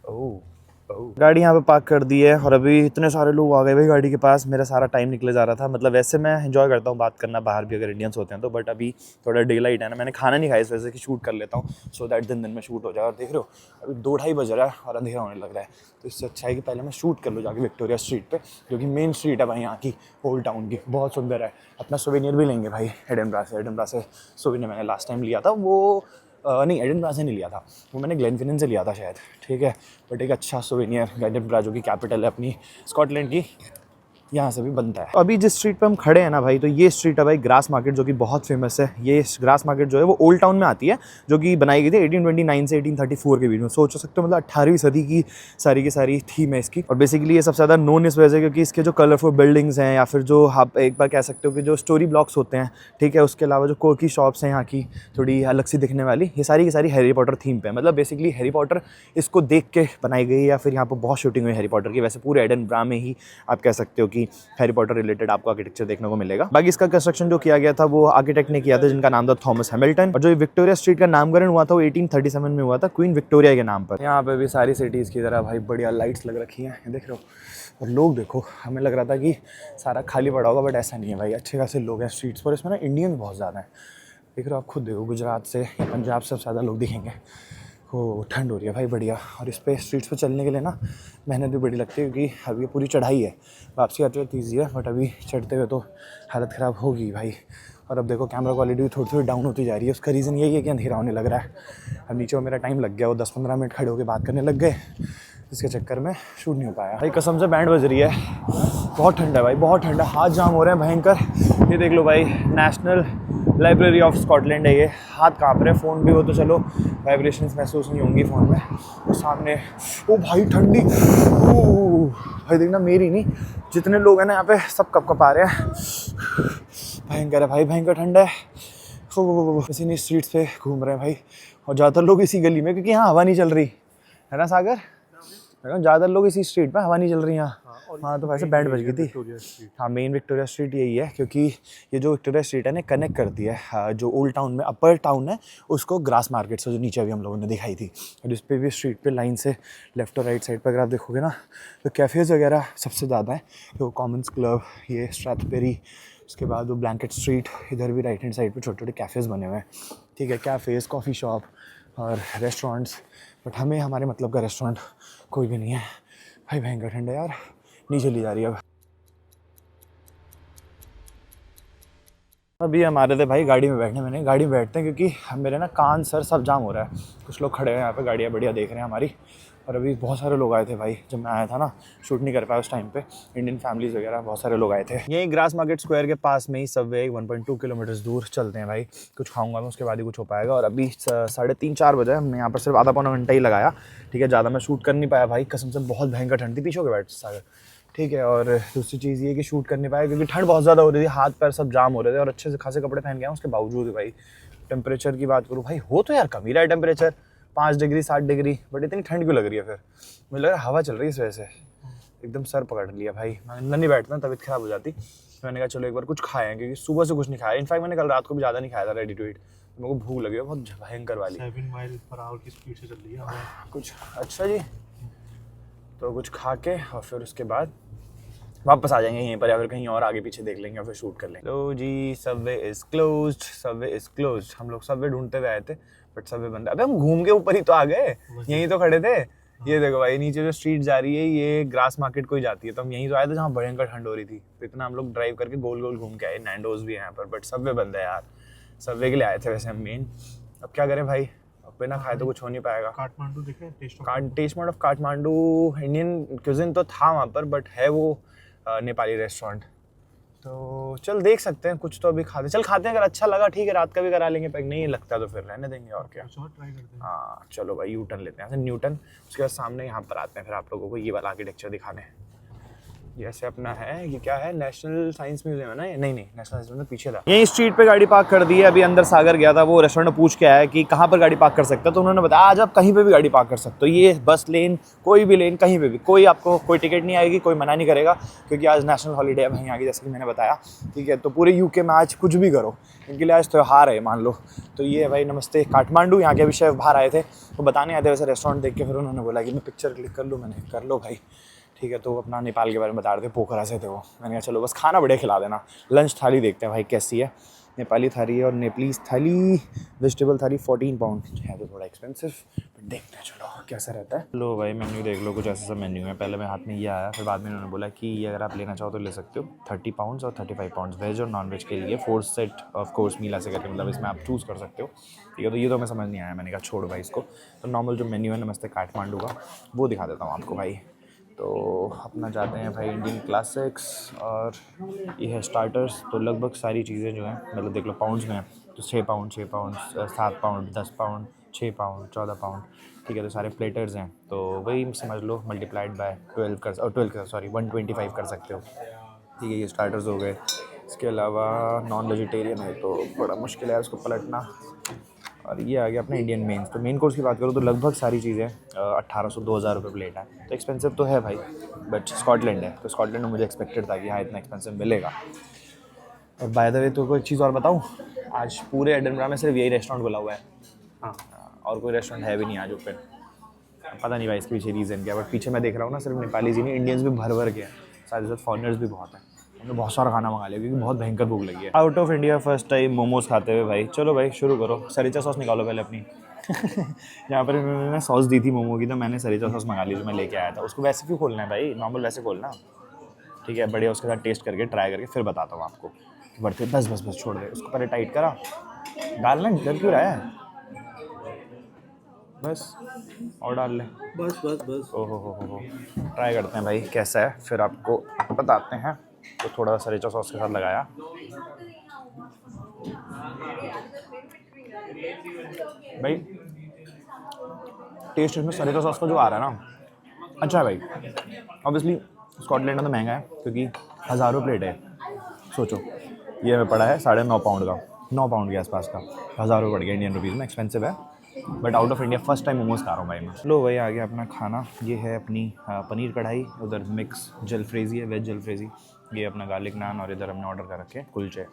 ओह, गाड़ी यहाँ पे पार्क कर दी है और अभी इतने सारे लोग आ गए भाई गाड़ी के पास। मेरा सारा टाइम निकले जा रहा था। मतलब वैसे मैं एंजॉय करता हूँ बात करना बाहर भी अगर इंडियंस होते हैं तो, बट अभी थोड़ा डे लाइट है ना, मैंने खाना नहीं खाया इस वजह से कि शूट कर लेता हूँ सो दैट दिन में शूट हो जाए। और देख रहे हो अभी 2-2:30 बज रहा है और अंधेरा होने लग रहा है, तो इससे अच्छा है कि पहले मैं शूट कर लूँ जाके विक्टोरिया स्ट्रीट पर, जो कि मेन स्ट्रीट है भाई यहाँ की ओल्ड टाउन की, बहुत सुंदर है। अपना सोवेनियर भी लेंगे भाई एडिनबरा से सोवेनियर मैंने लास्ट टाइम लिया था, वो नहीं एडिनबरा से नहीं लिया था, वो मैंने ग्लेनफिनन से लिया था शायद, ठीक है। बट एक अच्छा सोवेनियर एडिनबरा जो कि कैपिटल है अपनी स्कॉटलैंड की, यहाँ से भी बनता है। अभी जिस स्ट्रीट पे हम खड़े हैं ना भाई, तो ये स्ट्रीट है भाई ग्रास मार्केट, जो कि बहुत फेमस है। ये ग्रास मार्केट जो है वो ओल्ड टाउन में आती है, जो कि बनाई गई थी 1829 से 1834 के बीच में। सोच सकते हो मतलब 18वीं सदी की सारी थीम है इसकी। और बेसिकली ये सबसे ज़्यादा नोन इस वजह से क्योंकि इसके जो कलरफुल बिल्डिंग्स हैं या फिर जो आप एक बार कह सकते हो कि जो स्टोरी ब्लॉक्स होते हैं, ठीक है, उसके अलावा जो कोकी शॉप्स हैं यहाँ की थोड़ी अलग सी दिखने वाली, ये सारी की सारी हैरी पॉटर थीम पे है। मतलब बेसिकली हैरी पॉटर इसको देख के बनाई गई या फिर यहाँ पर बहुत शूटिंग हुई हैरी पॉटर की। वैसे पूरे एडिनबरा में ही आप कह सकते हो कि हैरी पॉटर रिलेटेड आपको आर्किटेक्चर देखने को मिलेगा। बाकी इसका कंस्ट्रक्शन जो किया गया था वो आर्किटेक्ट ने किया था जिनका नाम था थॉमस हैमिल्टन, और जो विक्टोरिया स्ट्रीट का नामकरण हुआ था वो 1837 में हुआ था क्वीन विक्टोरिया के नाम पर। यहाँ पे भी सारी सिटीज़ की तरह भाई बढ़िया लाइट्स लग रखी हैं, देख रहे हो। और लोग देखो, हमें लग रहा था कि सारा खाली पड़ा होगा, बट ऐसा नहीं है भाई, अच्छे खासे लोग हैं स्ट्रीट्स पर। इसमें ना इंडियन बहुत ज़्यादा हैं, देख रहे हो आप खुद देखो, गुजरात से या पंजाब से ज़्यादा लोग दिखेंगे। हो ठंड हो रही है भाई बढ़िया। और इस पे स्ट्रीट्स पे चलने के लिए ना मेहनत भी बड़ी लगती है क्योंकि अभी ये पूरी चढ़ाई है, वापसी आते हुए ईजी है, बट अभी चढ़ते हुए तो हालत ख़राब होगी भाई। और अब देखो कैमरा क्वालिटी भी थोड़ी डाउन होती जा रही है। उसका रीज़न यही है कि अंधेरा होने लग रहा है। अब नीचे मेरा टाइम लग गया, वो 10-15 मिनट खड़े होकर बात करने लग गए, इसके चक्कर में शूट नहीं हो पाया भाई। कसम से बैंड बज रही है, बहुत ठंड है भाई, बहुत ठंड है, हाथ जाम हो रहे हैं भयंकर। ये देख लो भाई, नेशनल लाइब्रेरी ऑफ स्कॉटलैंड है ये। हाथ काँप रहे हैं, फ़ोन भी हो तो चलो वाइब्रेशंस महसूस नहीं होंगी फ़ोन में। और सामने ओ भाई ठंडी, ओ भाई देखना, मेरी नहीं जितने लोग हैं ना यहाँ पे सब कप आ रहे हैं। भयंकर है भाई, भयंकर ठंड है। इसी नहीं स्ट्रीट्स पे घूम रहे हैं भाई, और ज़्यादातर लोग इसी गली में, क्योंकि यहाँ हवा नहीं चल रही है ना सागर, ज़्यादातर लोग इसी स्ट्रीट पे, हवा नहीं चल रही यहाँ। हाँ तो वैसे बैंड बज गई थी। हाँ मेन विक्टोरिया स्ट्रीट यही है, क्योंकि ये जो विक्टोरिया स्ट्रीट है ना कनेक्ट करती है जो ओल्ड टाउन में अपर टाउन है उसको ग्रास मार्केट से, जो नीचे अभी हम लोगों ने दिखाई थी। और इस पर भी स्ट्रीट पे लाइन से लेफ्ट और राइट साइड पर अगर आप देखोगे ना तो कैफ़ेज़ वगैरह सबसे ज़्यादा है। तो कॉमन्स क्लब, ये स्ट्रैथबेरी, उसके बाद वो ब्लैंकेट स्ट्रीट, इधर भी राइट हैंड साइड पर छोटे छोटे कैफ़ेज़ बने हुए हैं, ठीक है, कैफ़ेज़, कॉफ़ी शॉप और रेस्टोरेंट्स। बट हमें हमारे मतलब का रेस्टोरेंट कोई भी नहीं है भाई। भयंकर ठंड है यार, नहीं चली जा रही है अब। अभी हम आ रहे थे भाई गाड़ी में बैठने, मैंने गाड़ी में बैठते हैं क्योंकि मेरे ना कान सर सब जाम हो रहा है। कुछ लोग खड़े हैं यहाँ पे, गाड़ियाँ बढ़िया देख रहे हैं हमारी। और अभी बहुत सारे लोग आए थे भाई, जब मैं आया था ना शूट नहीं कर पाया उस टाइम पे, इंडियन फैमिलीज़ वगैरह बहुत सारे लोग आए थे। यही ग्रास मार्केट स्क्वायर के पास में ही सबवे 1.2 किलोमीटर दूर चलते हैं भाई। कुछ खाऊंगा मैं, उसके बाद ही कुछ हो पाएगा। और अभी 3:30-4 बजे, हमने यहाँ पर सिर्फ आधा पौना घंटा ही लगाया, ठीक है, ज़्यादा मैं शूट कर नहीं पाया भाई, कसम से बहुत भयंकर ठंड थी। पीछे हो के बैठ सागर, ठीक है। और दूसरी चीज़ ये कि शूट कर नहीं पाया क्योंकि ठंड बहुत ज़्यादा हो रही थी, हाथ पैर सब जाम हो रहे थे। और अच्छे से खासे कपड़े पहन गया उसके बावजूद भाई टेम्परेचर की बात करूँ भाई, हो तो यार कम ही रहा है टेम्परेचर, 5 डिग्री 7 डिग्री, बट इतनी ठंड क्यों लग रही है? फिर मुझे लग रहा है हवा चल रही है इस वजह से। एकदम सर पकड़ लिया भाई, मैं अंदर नहीं बैठता, तबीयत खराब हो जाती। मैंने कहा चलो एक बार कुछ खाएं, क्योंकि सुबह से कुछ नहीं खाया। इनफैक्ट मैंने कल रात को भी ज़्यादा नहीं खाया था रेडी टू ईट, मेरे को भूख लगी है बहुत भयंकर वाली। 7 माइल पर आवर की स्पीड से चल रही है कुछ। अच्छा जी, तो कुछ खा के और फिर उसके बाद वापस आ जाएंगे यहीं पर, या फिर कहीं और आगे पीछे देख लेंगे और फिर शूट कर लेंगे। लो जी, subway is closed, subway is closed. हम लोग सबवे ढूंढते हुए आए थे बट सबवे बंद है। अबे हम घूम के ऊपर ही तो आ गए, यहीं तो खड़े थे। ये देखो भाई, नीचे जो स्ट्रीट जा रही है ये ग्रास मार्केट को ही जाती है, तो हम यहीं तो आए थे जहाँ भयंकर ठंड हो रही थी। तो इतना हम लोग ड्राइव करके गोल गोल घूम के आए। नैंडोज भी है यहाँ पर, बट सबवे बंद है यार। सबवे के लिए आए थे वैसे हम मेन। अब क्या करें भाई, अब बिना खाए तो कुछ हो नहीं पाएगा। काठमांडू देखे, taste of Kathmandu Indian cuisine तो था वहाँ पर, बट है वो नेपाली रेस्टोरेंट। तो चल देख सकते हैं, कुछ तो अभी खाते हैं। अगर अच्छा लगा ठीक है, रात का भी करा लेंगे पैक, नहीं लगता तो फिर रहने देंगे और क्या। कुछ और ट्राई करते हैं। हाँ चलो भाई, यू टर्न लेते हैं न्यूटन। उसके बाद सामने यहाँ पर आते हैं फिर आप लोगों को ये वाला आर्किटेक्चर दिखाने। ये ऐसे अपना है, ये क्या है, नेशनल साइंस म्यूजियम है ना? नहीं नेशनल साइंस म्यूजियम पीछे था। यही स्ट्रीट पे गाड़ी पार्क कर दी है। अभी अंदर सागर गया था, वो रेस्टोरेंट में पूछ के आया कि कहाँ पर गाड़ी पार्क कर सकते हो, तो उन्होंने बताया आज आप कहीं पे भी गाड़ी पार्क कर सकते हो। ये बस लेन, कोई भी लेन, कहीं पे भी, कोई आपको कोई टिकट नहीं आएगी, कोई मना नहीं करेगा, क्योंकि आज नेशनल हॉलीडे है वहीं आगे, जैसे कि मैंने बताया। ठीक है, तो पूरे यूके में आज कुछ भी करो, इनके लिए आज त्यौहार है मान लो। तो ये है भाई नमस्ते काठमांडू। यहाँ के अभी शेफ बाहर आए थे, वो बताने आए थे वैसे रेस्टोरेंट देख के, फिर उन्होंने बोला कि मैं पिक्चर क्लिक कर लूँ। मैंने कर लो भाई। ठीक है, तो अपना नेपाल के बारे में बता रहे थे, पोखरा से थे वो। मैंने कहा चलो बस खाना बढ़िया खिला देना। लंच थाली देखते हैं भाई कैसी है। नेपाली थाली है और नेपालीज थाली, वेजिटेबल थाली 14 पाउंड है, तो थोड़ा एक्सपेंसिव, बट देखते हैं चलो कैसा रहता है। लो भाई मेन्यू देख लो, कुछ ऐसा सा मेन्यू है। पहले मेरे हाथ में ये आया, फिर बाद में उन्होंने बोला कि ये अगर आप लेना चाहो तो ले सकते हो। 30 पाउंड्स और 35 पाउंड्स वेज और नॉन वेज के लिए 4 सेट ऑफ कोर्स मील ऐसे करके, मतलब इसमें आप चूज़ कर सकते हो। ठीक है, तो ये तो हमें समझ नहीं आया, मैंने कहा छोड़ भाई इसको। तो नॉर्मल जो मेन्यू है नमस्ते काठमांडू का, वो दिखा देता हूँ आपको भाई। तो अपना जाते हैं भाई इंडियन क्लासिक्स, और ये है स्टार्टर्स। तो लगभग सारी चीज़ें जो हैं, मतलब देख लो पाउंड्स में, तो 6 pound 7 pound 10 pound 6 pound 14 pound. ठीक है, तो सारे प्लेटर्स हैं, तो वही समझ लो मल्टीप्लाइड बाय 125 कर सकते हो। ठीक है, ये स्टार्टर्स हो गए। इसके अलावा नॉन वेजिटेरियन है तो बड़ा मुश्किल है उसको पलटना। और ये आ गया अपना इंडियन मेन्स। तो मेन कोर्स की बात करूँ तो लगभग सारी चीज़ें 1800-2000 रुपये प्लेट है। तो एक्सपेंसिव तो है भाई, बट स्कॉटलैंड है, तो स्कॉटलैंड में मुझे एक्सपेक्टेड था कि हाँ इतना एक्सपेंसिव मिलेगा। और बाय द वे तो कोई चीज़ और बताऊँ, आज पूरे एडिनबरा में सिर्फ यही रेस्टोरेंट खुला हुआ है। हाँ, और कोई रेस्टोरेंट है भी नहीं आज ओपन। पता नहीं भाई इसके पीछे रीज़न क्या है, बट पीछे मैं देख रहा हूँ ना सिर्फ नेपालीज ही नहीं, इंडियंस भी भर भर के हैं, साथ ही साथ फॉरनर्स भी बहुत हैं। हमने बहुत सारा खाना मंगा लिया क्योंकि बहुत भयंकर भूख लगी है। Out of India first time momos खाते हुए भाई। चलो भाई शुरू करो, सरीचा सॉस निकालो पहले अपनी। यहाँ पर इन्होंने ना सॉस दी थी मोमो की, तो मैंने सरीचा सॉस मंगा ली जो मैं लेके आया था। उसको वैसे क्यों खोलना है भाई, नॉर्मल वैसे खोलना। ठीक है, बढ़िया उसके साथ टेस्ट करके ट्राई करके फिर बताता हूँ आपको। बढ़ते बस छोड़ दे उसको, पहले टाइट करा, डालना डर क्यों रहा है, बस और डाल ले, बस। ओहो ट्राई करते हैं भाई कैसा है, फिर आपको बताते हैं। तो थोड़ा सा सरीचा सॉस के साथ लगाया भाई, टेस्ट इसमें सरीचा सॉस का जो आ रहा है ना, अच्छा है भाई। ऑब्वियसली स्कॉटलैंड में तो महंगा है क्योंकि हज़ारों प्लेट है। सोचो ये हमें पड़ा है 9.5 पाउंड का, 9 पाउंड के आसपास का, 1000 रुपये पड़ गया इंडियन रुपीज़ में, एक्सपेंसिव है। But out of India first time momos खा रहा हूँ भाई मैं। लो भाई आ गया अपना खाना। ये है अपनी पनीर कढ़ाई, उधर मिक्स जलफ्रेजी है, वेज जलफ्रेजी। ये अपना गार्लिक नान, और इधर हमने ऑर्डर कर रखे कुलचे।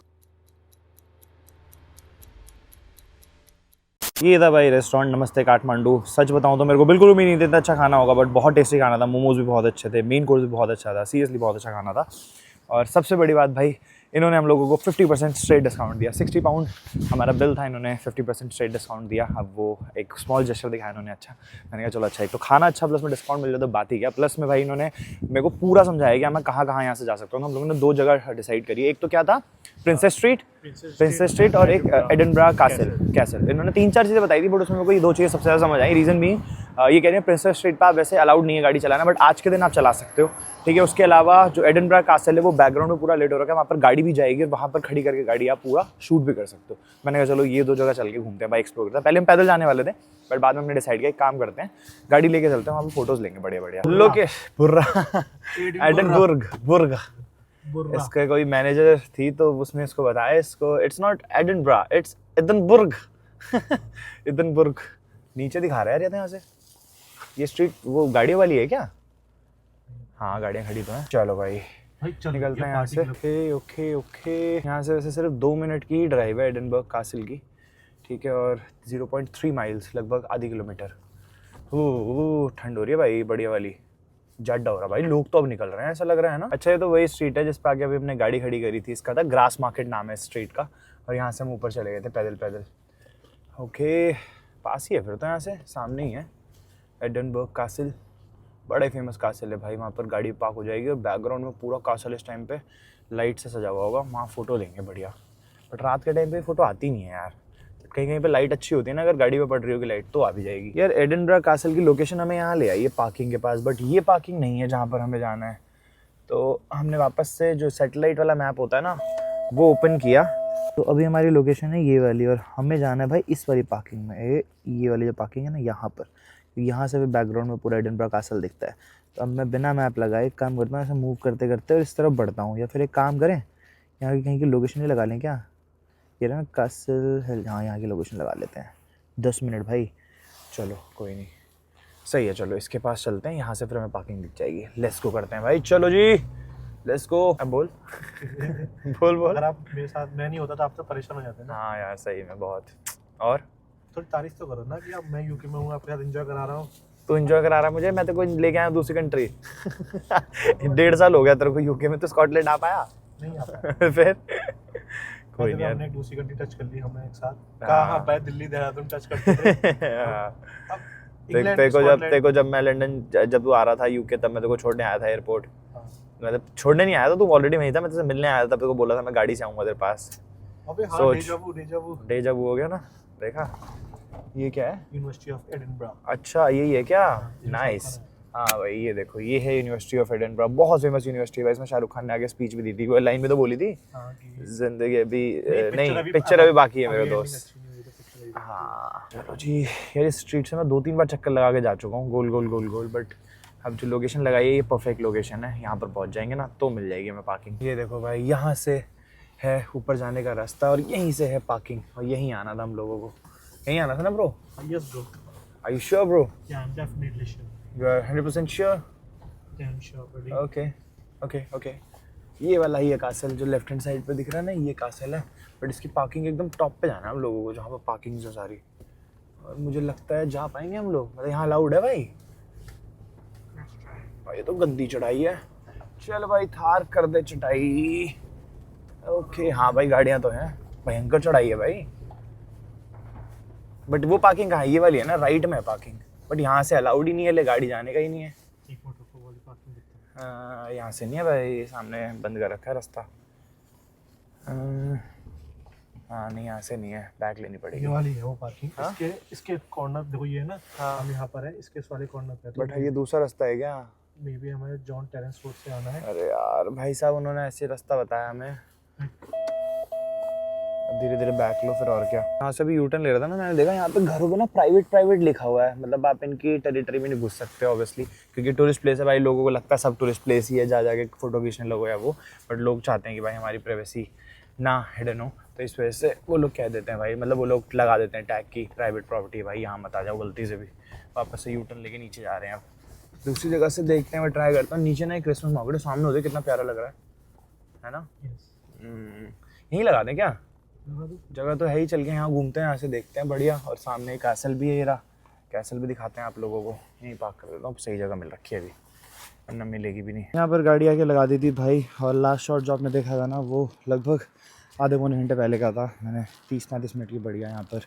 ये था भाई रेस्टोरेंट नमस्ते काठमांडू। सच बताऊं तो मेरे को बिल्कुल उम्मीद नहीं थी इतना अच्छा खाना होगा, बट बहुत टेस्टी खाना था। मोमोज भी बहुत अच्छे थे, मेन कोर्स भी बहुत अच्छा था, सीरियसली बहुत अच्छा खाना था। और सबसे बड़ी बात भाई, इन्होंने हम लोगों को 50% स्ट्रेट डिस्काउंट दिया। 60 पाउंड हमारा बिल था, इन्होंने 50% स्ट्रेट डिस्काउंट दिया। अब वो एक स्मॉल जेस्चर दिखाया इन्होंने, अच्छा। मैंने कहा चलो अच्छा, एक तो खाना अच्छा प्लस में डिस्काउंट मिल जाए तो बात ही क्या। प्लस में भाई इन्होंने मेरे को पूरा समझाया कि मैं कहाँ यहाँ से जा सकता हूँ। हम लोगों ने 2 जगह डिसाइड करी। एक तो क्या था, प्रिंसेस स्ट्रीट और एक एडिनबरा कैसल। इन्होंने 3-4 चीज़ें बताई थी, बट उसमें मेरे को ये 2 चीज़ें सबसे ज़्यादा समझ आई। रीज़न भी ये कह रहे हैं प्रिंसेस स्ट्रीट पर आप वैसे अलाउड नहीं है गाड़ी चलाना, बट आज के दिन आप चला सकते हो। ठीक है, उसके अलावा जो एडिनबरा कैसल है वो बैकग्राउंड में पूरा लेट हो रखा है, वहाँ पर गाड़ी भी जाएगी, वहाँ पर खड़ी करके गाड़ी आप पूरा शूट भी कर सकते हो। मैंने कहा चलो ये 2 जगह चल के घूमते हैं भाई, एक्सप्लोर करते हैं। पहले हम पैदल जाने वाले थे, बट बाद में हमने डिसाइड किया एक काम करते हैं, गाड़ी लेके चलते हैं, वहाँ पर फोटोज़ लेंगे बढ़िया। एडिनबर्ग इसका कोई मैनेजर थी तो उसने इसको बताया, इसको it's not Edinburgh, it's Edinburgh. Edinburgh नीचे दिखा रहा है यार यहाँ से। ये स्ट्रीट वो गाड़ियों वाली है क्या? हाँ गाड़ियाँ खड़ी तो हैं। चलो भाई निकलते हैं यहाँ से। ओके यहाँ से वैसे सिर्फ 2 मिनट की ही ड्राइव है एडिनबर्ग कासिल की। ठीक है, और 0.3 माइल्स, लगभग आधी किलोमीटर। ओह ठंड हो रही है भाई, बढ़िया वाली जड्डा हो रहा भाई। लोग तो अब निकल रहे हैं ऐसा लग रहा है ना। अच्छा ये तो वही स्ट्रीट है जिस पे आगे अभी हमने गाड़ी खड़ी करी थी। इसका था ग्रास मार्केट नाम है स्ट्रीट का, और यहाँ से हम ऊपर चले गए थे पैदल। ओके पास ही है फिर तो, यहाँ से सामने ही है एडिनबर्ग कासिल। बड़ा ही फेमस कासिल है भाई, वहाँ पर गाड़ी पार्क हो जाएगी और बैकग्राउंड में पूरा कासिल इस टाइम पे लाइट से सजा हुआ होगा। वहाँ फ़ोटो लेंगे बढ़िया, बट रात के टाइम पे फ़ोटो आती नहीं है यार। कहीं पे लाइट अच्छी होती है ना, अगर गाड़ी पे पड़ रही होगी लाइट तो आ भी जाएगी यार। एडिनबरा कासिल की लोकेशन हमें यहाँ ले आई है पार्किंग के पास, बट ये पार्किंग नहीं है जहाँ पर हमें जाना है। तो हमने वापस से जो सैटेलाइट वाला मैप होता है ना वो ओपन किया, तो अभी हमारी लोकेशन है ये वाली, और हमें जाना है भाई इस वाली पार्किंग में। ये वाली जो पार्किंग है ना यहाँ पर, यहाँ से भी बैकग्राउंड में पूरा एडिनबरा कासल दिखता है। तो अब मैं बिना मैप लगाए एक काम करता हूँ, ऐसे मूव करते करते और इस तरफ बढ़ता हूँ। या फिर एक काम करें, यहाँ की कहीं की लोकेशन ही लगा लें क्या? ये ना कासल हिल, हाँ यहाँ की लोकेशन लगा लेते हैं। 10 मिनट भाई, चलो कोई नहीं, सही है। चलो इसके पास चलते हैं, यहाँ से फिर हमें पार्किंग दिख जाएगी। लेट्स गो करते हैं भाई, चलो जी लेट्स गो। अब बोल बोल। अगर आप मेरे साथ मैं नहीं होता तो आप तो परेशान हो जाते ना। हाँ यार सही में बहुत। और थोड़ी तारीफ तो करो ना कि अब मैं यूके में हूँ, आपके साथ एंजॉय करा रहा हूँ। तू एंजॉय करा रहा है मुझे, मैं तो कोई लेके आया दूसरी कंट्री। 1.5 साल हो गया तेरे को यूके में, तो स्कॉटलैंड आ पाया? नहीं आता। फिर कोई नहीं यार, हमने एक दूसरी कंट्री टच कर ली हमने एक साथ। कहाँ भाई, दिल्ली देहरादून टच करते थे। अब इंग्लैंड, तेरे को जब मैं लंदन, जब तू आ रहा था यूके, तब मैं तेरे को छोड़ने आया था एयरपोर्ट। मतलब छोड़ने नहीं आया था, तू ऑलरेडी वहीं था, मैं तेरे से मिलने आया था, तब तेरे को बोला था मैं गाड़ी से आऊंगा तेरे पास। अबे हाँ, सोच। डेजा वू हो गया ना। देखा ये क्या है? University of Edinburgh. अच्छा यही है क्या? ये नाइस। शाहरुख हाँ भाई ये देखो, ये है यूनिवर्सिटी ऑफ एडिनबरा, बहुत फेमस यूनिवर्सिटी है भाई। इसमें शाहरुख खान ने आगे स्पीच भी दी थी, वो लाइन में तो बोली थी, हाँ कि जिंदगी अभी नहीं, पिक्चर पिक्चर अभी बाकी है मेरे अभी ending दोस्त। अच्छी नहीं हुई तो पिक्चर अभी बाकी है। हाँ चलो जी यार, इस स्ट्रीट से मैं 2-3 बार चक्कर लगा के जा चुका हूँ, गोल गोल गोल गोल। बट अब जो लोकेशन लगाई है ये परफेक्ट लोकेशन है, यहाँ पर पहुँच जाएंगे ना तो मिल जाएगी हमें पार्किंग। ये देखो भाई, यहाँ से है ऊपर जाने का रास्ता और यहीं से है पार्किंग, और यहीं आना था हम लोगों को। यहीं आना था ना bro? Yes bro. Are you sure bro? Yeah, I'm definitely sure. You are 100% sure? Yeah, I'm sure buddy. Okay. ये वाला ही है कासल, जो लेफ्ट हैंड साइड पे दिख रहा है ना, ये कासल है। बट इसकी पार्किंग एकदम टॉप पे जाना है हम लोगों को, जहाँ पर पार्किंग है सारी। और मुझे लगता है जा पाएंगे हम लोग, मतलब यहाँ अलाउड है भाई। ये तो गद्दी चढ़ाई है। चल भाई थार कर दे चढ़ाई। ओके हाँ भाई, गाड़ियाँ तो हैं, भयंकर चढ़ाई है भाई। बट वो पार्किंग कहाँ है? ये वाली है ना, राइट में है पार्किंग। बट यहाँ से अलाउड ही नहीं है, ले गाड़ी जाने का ही नहीं है। एक मिनट रुको, वाली पार्किंग देखते हैं। यहाँ से नहीं है भाई, सामने बंद कर रखा है रास्ता। हाँ नहीं, यहाँ से नहीं है, बैक लेनी ये पड़ेगी। वाली है वो पार्किंग। हाँ? इसके कॉर्नर देखो, ये है ना, हाँ। हम यहाँ पर है, इसके वाले कॉर्नर पे। बट ये दूसरा रास्ता है क्या? मे बी हमें जॉन टेरेंस रोड से आना है। अरे यार भाई साहब, उन्होंने ऐसे रास्ता बताया हमें। धीरे धीरे बैक लो फिर, और क्या। यहाँ से भी यूटर्न ले रहा था ना, मैंने देखा यहाँ पे घरों पे ना प्राइवेट लिखा हुआ है। मतलब आप इनकी टेरिटरी में नहीं घुस सकते ऑब्वियसली, क्योंकि टूरिस्ट प्लेस है भाई। लोगों को लगता है सब टूरिस्ट प्लेस ही है, जा जाके फोटो खींचने लगो या वो। बट लोग चाहते हैं कि भाई हमारी प्राइवेसी ना हिडन हो, तो इस वजह से वो लोग कह देते हैं भाई, मतलब वो लोग लगा देते हैं टैग की प्राइवेट प्रॉपर्टी है भाई, यहाँ मत आ जाओ गलती से भी। वापस से यूटर्न लेके नीचे जा रहे हैं। अब दूसरी जगह से देखते हैं, मैं ट्राई करता हूँ। नीचे ना एक क्रिसमस मार्केट सामने होते, कितना प्यारा लग रहा है ना? यहीं लगा दें क्या? जगह तो है ही, चल के यहाँ घूमते हैं, यहाँ से देखते हैं बढ़िया। और सामने एक कैसल भी है, ये रहा कैसल भी दिखाते हैं आप लोगों को। यहीं पार्क कर देता हूँ, सही जगह मिल रखी है अभी, वरना मिलेगी भी नहीं। यहाँ पर गाड़ी आके लगा दी थी भाई। और लास्ट शॉट जो आपने देखा था ना, वो लगभग आधे पौने घंटे पहले का था। मैंने 30-35 मिनट की बढ़िया यहाँ पर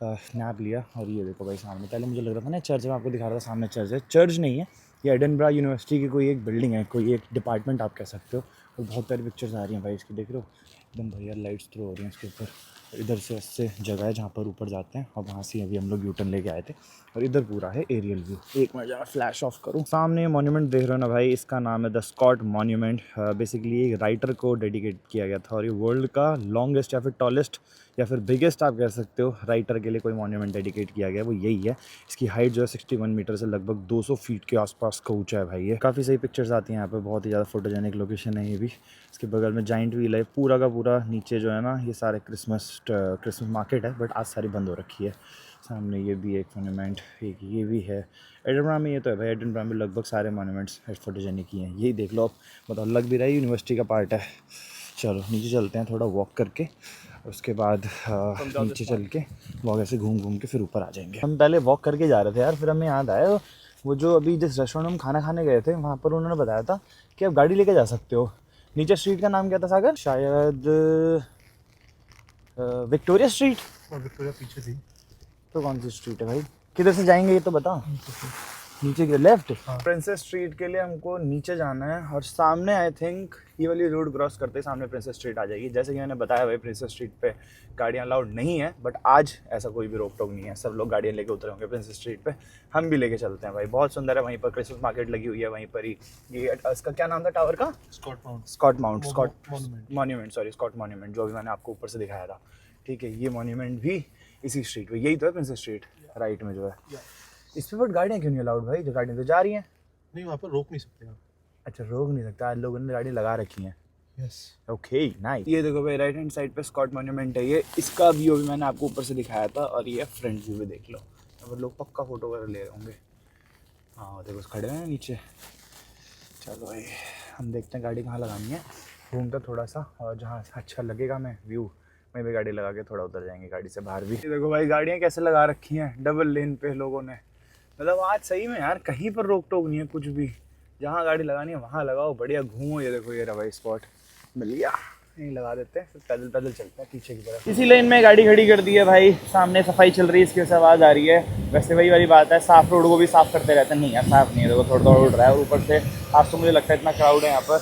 स्नैप लिया। और ये देखो भाई सामने, पहले मुझे लग रहा था ना चर्च में, आपको दिखा रहा था सामने चर्च है। चर्च नहीं है, ये एडिनबरा यूनिवर्सिटी की कोई एक बिल्डिंग है, कोई एक डिपार्टमेंट आप कह सकते हो। और बहुत सारी पिक्चर्स आ रही हैं भाई इसकी, देख रहे हो एकदम भैया, लाइट्स थ्रो हो रही हैं इसके ऊपर। इधर से ऐसे जगह है जहाँ पर ऊपर जाते हैं, और वहाँ से अभी हम लोग यूटर्न लेके आए थे। और इधर पूरा है एरियल व्यू। एक मिनट जरा फ्लैश ऑफ करूँ। सामने मॉन्यूमेंट देख रहे हो ना भाई, इसका नाम है द स्कॉट मॉन्यूमेंट। बेसिकली एक राइटर को डेडिकेट किया गया था, और ये वर्ल्ड का लॉन्गेस्ट या फिर टॉलेस्ट या फिर बिगेस्ट आप कह सकते हो राइटर के लिए कोई मॉन्यूमेंट डेडिकेट किया गया, वो यही है। इसकी हाइट जो है 61 मीटर से लगभग 200 फीट के आसपास का ऊंचा है भाई। ये काफ़ी सही पिक्चर्स आती हैं यहाँ पे, बहुत ही ज़्यादा फोटोजेनिक लोकेशन है ये भी। इसके बगल में जाइंट व्हील है, पूरा का पूरा नीचे जो है ना, ये सारे क्रिसमस मार्केट है, बट आज सारी बंद हो रखी है। सामने ये भी एक मोन्यूमेंट, एक ये भी है। एडिनबरा में ये तो है भाई, एडिनबरा में लगभग सारे मोन्यूमेंट्स फोटोजेनिक ही हैं। यही देख लो आप, मतलब लग भी रहा है यूनिवर्सिटी का पार्ट है। चलो नीचे चलते हैं थोड़ा वॉक करके, उसके बाद नीचे चल के वॉक ऐसे घूम के फिर ऊपर आ जाएंगे। हम पहले वॉक करके जा रहे थे यार, फिर हमें याद आया वो जो अभी जिस रेस्टोरेंट में हम खाना खाने गए थे, वहाँ पर उन्होंने बताया था कि आप गाड़ी लेके जा सकते हो। नीचे स्ट्रीट का नाम क्या था सागर? शायद विक्टोरिया स्ट्रीट। और विक्टोरिया पीछे थी। तो कौन सी स्ट्रीट है भाई? किधर से जाएंगे ये तो बता। नीचे के लेफ्ट। प्रिंसेस स्ट्रीट के लिए हमको नीचे जाना है, और सामने आई थिंक ये वाली रोड क्रॉस करते सामने प्रिंसेस स्ट्रीट आ जाएगी। जैसे कि मैंने बताया भाई, प्रिंसेस स्ट्रीट पे गाड़ियाँ अलाउड नहीं है, बट आज ऐसा कोई भी रोक टोक नहीं है, सब लोग गाड़ियाँ लेके उतरे होंगे प्रिंसेस स्ट्रीट पे। हम भी लेके चलते हैं भाई, बहुत सुंदर है। वहीं पर क्रिसमस मार्केट लगी हुई है, वहीं पर ही ये इसका क्या नाम था टावर का? स्कॉट मॉन्यूमेंट, जो अभी मैंने आपको ऊपर से दिखाया था। ठीक है, ये मॉन्यूमेंट भी इसी स्ट्रीट पे, यही तो है प्रिंसेस स्ट्रीट राइट में जो है। इस पे बट गाड़ियाँ क्यों नहीं अलाउड भाई? जो गाड़ियाँ तो जा रही हैं। नहीं वहाँ पर रोक नहीं सकते आप। अच्छा रोक नहीं सकता, आज लोगों ने गाड़ी लगा रखी है। Yes okay nice. ये देखो भाई राइट हैंड साइड पे स्कॉट मॉन्यूमेंट है ये, इसका व्यू भी मैंने आपको ऊपर से दिखाया था, और ये फ्रंट व्यू भी देख लो। यहाँ पर लोग पक्का फोटो वगैरह ले रहे होंगे। हाँ देखो खड़े हैं नीचे। चलो भाई हम देखते हैं गाड़ी कहाँ लगानी है, घूमता थोड़ा सा, और जहाँ अच्छा लगेगा मैं व्यू वहीं पे गाड़ी लगा के थोड़ा उतर जाएंगे गाड़ी से बाहर भी। ये देखो भाई गाड़ियाँ कैसे लगा रखी हैं डबल लेन पे लोगों ने। मतलब आज सही में यार कहीं पर रोक टोक नहीं है कुछ भी, जहाँ गाड़ी लगानी है वहाँ लगाओ, बढ़िया घूमो। ये देखो ये रहा भाई स्पॉट मिल गया, यहीं लगा देते हैं, फिर पैदल पैदल चलते हैं पीछे की तरफ। इसी लाइन में गाड़ी खड़ी कर दी है भाई, सामने सफाई चल रही है, इसकी वजह से आवाज़ आ रही है। वैसे वही वाली बात है, साफ रोड को भी साफ करते रहते हैं, नहीं यार साफ नहीं है, देखो थोड़ा थोड़ा उड़ रहा है। और ऊपर से आज तो मुझे लगता है इतना क्राउड है यहाँ पर,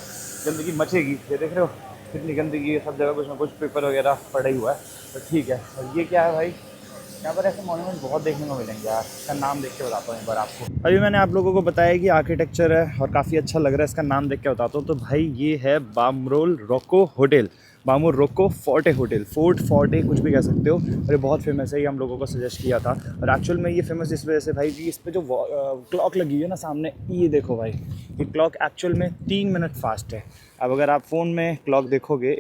गंदगी मचेगी। ये देख रहे हो कितनी गंदगी है, सब जगह कुछ ना कुछ पेपर वगैरह पड़ा ही हुआ है, तो ठीक है। और ये क्या है भाई, यहाँ पर ऐसे मॉन्यूमेंट बहुत देखने को मिलेंगे यार, इसका नाम देख के बताता हूँ एक बार आपको। अभी मैंने आप लोगों को बताया कि आर्किटेक्चर है और काफ़ी अच्छा लग रहा है, इसका नाम देख के बताता हूँ। तो भाई ये है बामरोल रोको होटल, बामोर रोको फोर्टे होटल, फोर्ट फोर्टे कुछ भी कह सकते हो। और ये बहुत फेमस है, ये हम लोगों को सजेस्ट किया था। और एक्चुअल में ये फेमस इस वजह से भाई कि इस पर जो क्लॉक लगी है ना सामने, ये देखो भाई ये क्लॉक एक्चुअल में 3 मिनट फास्ट है। अब अगर आप फ़ोन में क्लॉक देखोगे,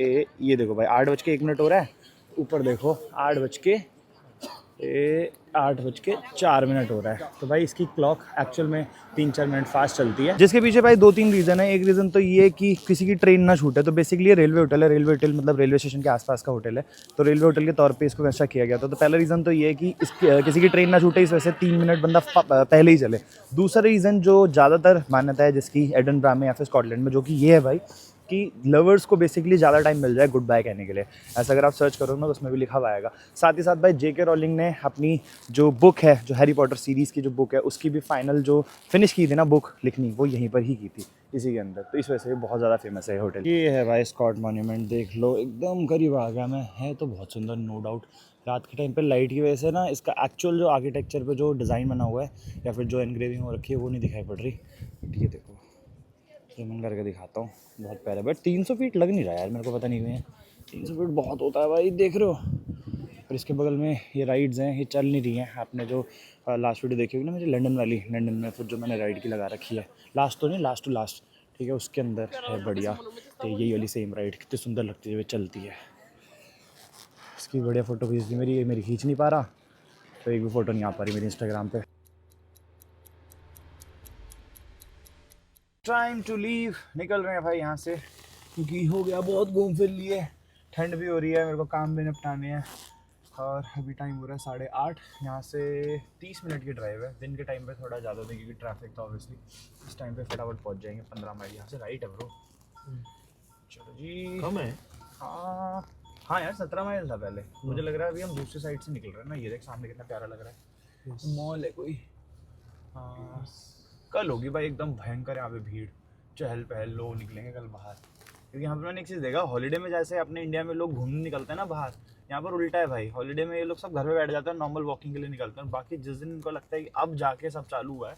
ये देखो भाई 8:01 हो रहा है, ऊपर देखो 8:04 हो रहा है। तो भाई इसकी क्लॉक एक्चुअल में 3-4 मिनट फास्ट चलती है, जिसके पीछे भाई 2-3 रीज़न है। एक रीज़न तो ये कि किसी की ट्रेन ना छूटे। तो बेसिकली ये रेलवे होटल है, रेलवे होटल मतलब रेलवे स्टेशन के आसपास का होटल है, तो रेलवे होटल के तौर पे इसको वैसा किया गया था। तो पहला रीज़न तो ये है कि किसी की ट्रेन ना छूटे, इस वजह से 3 मिनट बंदा पहले ही चले। दूसरा रीज़न जो ज़्यादातर मान्यता है जिसकी एडिनबरा में या फिर स्कॉटलैंड में, जो कि ये है भाई कि लवर्स को बेसिकली ज़्यादा टाइम मिल जाए गुड बाय कहने के लिए। ऐसा अगर आप सर्च करो ना तो उसमें भी लिखा हुआ आएगा। साथ ही साथ भाई जेके रॉलिंग ने अपनी जो बुक है, जो हैरी पॉटर सीरीज़ की जो बुक है, उसकी भी फाइनल जो फिनिश की थी ना बुक लिखनी, वो यहीं पर ही की थी इसी के अंदर। तो इस वजह से भी बहुत ज़्यादा फेमस है होटल। ये है भाई स्कॉट मॉन्यूमेंट, देख लो एकदम करीब आ गया मैं, है तो बहुत सुंदर नो डाउट। रात के टाइम पे लाइट की वजह से ना इसका एक्चुअल जो आर्किटेक्चर पे जो डिज़ाइन बना हुआ है या फिर जो एनग्रेविंग हो रखी है वो नहीं दिखाई पड़ रही। बट ये देखो, जूम करके दिखाता हूँ, बहुत प्यारा। बट 300 फीट लग नहीं रहा यार, मेरे को पता नहीं हुए हैं 300 फीट बहुत होता है भाई, देख रहे हो। और इसके बगल में ये राइड्स हैं, ये चल नहीं रही हैं। आपने जो लास्ट वीडियो देखी होगी ना मुझे लंदन वाली, लंदन में फिर जो मैंने राइड की लगा रखी है, लास्ट तो नहीं लास्ट टू लास्ट, ठीक है, उसके अंदर है बढ़िया। तो यही वाली सेम राइड कितनी सुंदर लगती है, चलती है। इसकी बढ़िया फ़ोटो खींच दी मेरी खींच नहीं पा रहा, तो एक भी फ़ोटो नहीं आ पा रही मेरी इंस्टाग्राम पे। टाइम टू लीव, निकल रहे हैं भाई यहाँ से, क्योंकि हो गया बहुत घूम फिर लिए, ठंड भी हो रही है, मेरे को काम भी निपटाने हैं। और अभी टाइम हो रहा है 8:30, यहाँ से 30 मिनट की ड्राइव है। दिन के टाइम पे थोड़ा ज़्यादा होता है क्योंकि ट्रैफिक था ऑब्वियसली। इस टाइम पे फटाफट पहुँच जाएंगे। 15 माइल यहाँ से राइट है ब्रो। चलो जी, कम है। हाँ यार 17 माइल था पहले। मुझे लग रहा है अभी हम दूसरी साइड से निकल रहे हैं ना। ये देख सामने कितना प्यारा लग रहा है, मॉल है कोई। हाँ कल होगी भाई एकदम भयंकर यहाँ पे भीड़, चहल पहल, लोग निकलेंगे कल बाहर। क्योंकि यहाँ पे मैंने एक चीज़ देखा, हॉलीडे में जैसे अपने इंडिया में लोग घूमने निकलते हैं ना बाहर, यहाँ पर उल्टा है भाई। हॉलीडे में ये लोग सब घर में बैठ जाते हैं, नॉर्मल वॉकिंग के लिए निकलते हैं। बाकी जिस दिन इनको लगता है कि अब जाके सब चालू हुआ है,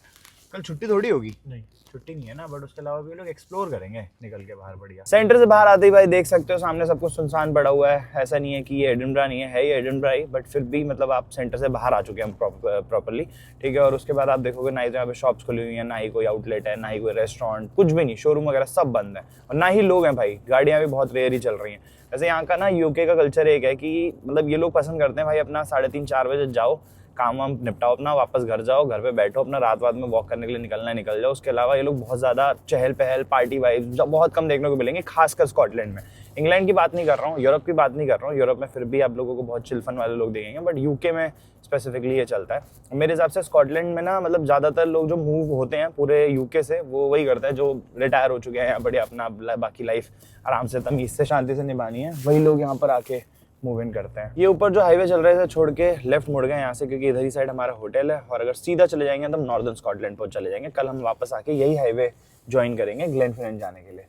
कल छुट्टी थोड़ी होगी, नहीं छुट्टी नहीं है ना, बट उसके अलावा भी लोग एक्सप्लोर करेंगे निकल के बाहर बढ़िया। सेंटर से बाहर आते ही भाई देख सकते हो सामने सब कुछ सुनसान पड़ा हुआ है। ऐसा नहीं है कि ये एडिनबरा नहीं है, ये एडिनबरा ही, बट फिर भी मतलब आप सेंटर से बाहर आ चुके हैं प्रॉपरली, ठीक है। और उसके बाद आप देखोगे ना ही तो यहाँ पे शॉप्स खुली हुई हैं, ना ही कोई आउटलेट है, ना ही कोई रेस्टोरेंट, कुछ भी नहीं, शोरूम वगैरह सब बंद है, और ना ही लोग हैं भाई। गाड़ियाँ भी बहुत रेयर ही चल रही हैं। वैसे यहाँ का ना यूके का कल्चर एक है कि मतलब ये लोग पसंद करते हैं भाई अपना 3:30-4 बजे जाओ, काम वाम निपटाओ अपना, वापस घर जाओ, घर पे बैठो, अपना रात में वॉक करने के लिए निकलना है निकल जाओ। उसके अलावा ये लोग बहुत ज़्यादा चहल पहल, पार्टी वाइब बहुत कम देखने को मिलेंगे, खासकर स्कॉटलैंड में। इंग्लैंड की बात नहीं कर रहा हूँ, यूरोप की बात नहीं कर रहा हूँ। यूरोप में फिर भी आप लोगों को बहुत चिलफन वाले लोग देखेंगे, बट यूके में स्पेसिफिकली ये चलता है। मेरे हिसाब से स्कॉटलैंड में ना मतलब ज़्यादातर लोग जो मूव होते हैं पूरे यूके से, वो वही करते हैं जो रिटायर हो चुके हैं, बढ़िया अपना बाकी लाइफ आराम से तमीज़ से शांति से निभानी है, वही लोग यहाँ पर आके मूव इन करते हैं। ये ऊपर जो हाईवे चल रहे थे छोड़ के लेफ्ट मुड़ गए यहाँ से, क्योंकि इधर ही साइड हमारा होटल है, और अगर सीधा चले जाएंगे तो हम नॉर्दर्न स्कॉटलैंड पहुंच चले जाएंगे। कल हम वापस आके यही हाईवे ज्वाइन करेंगे ग्लेनफिनेंट जाने के लिए।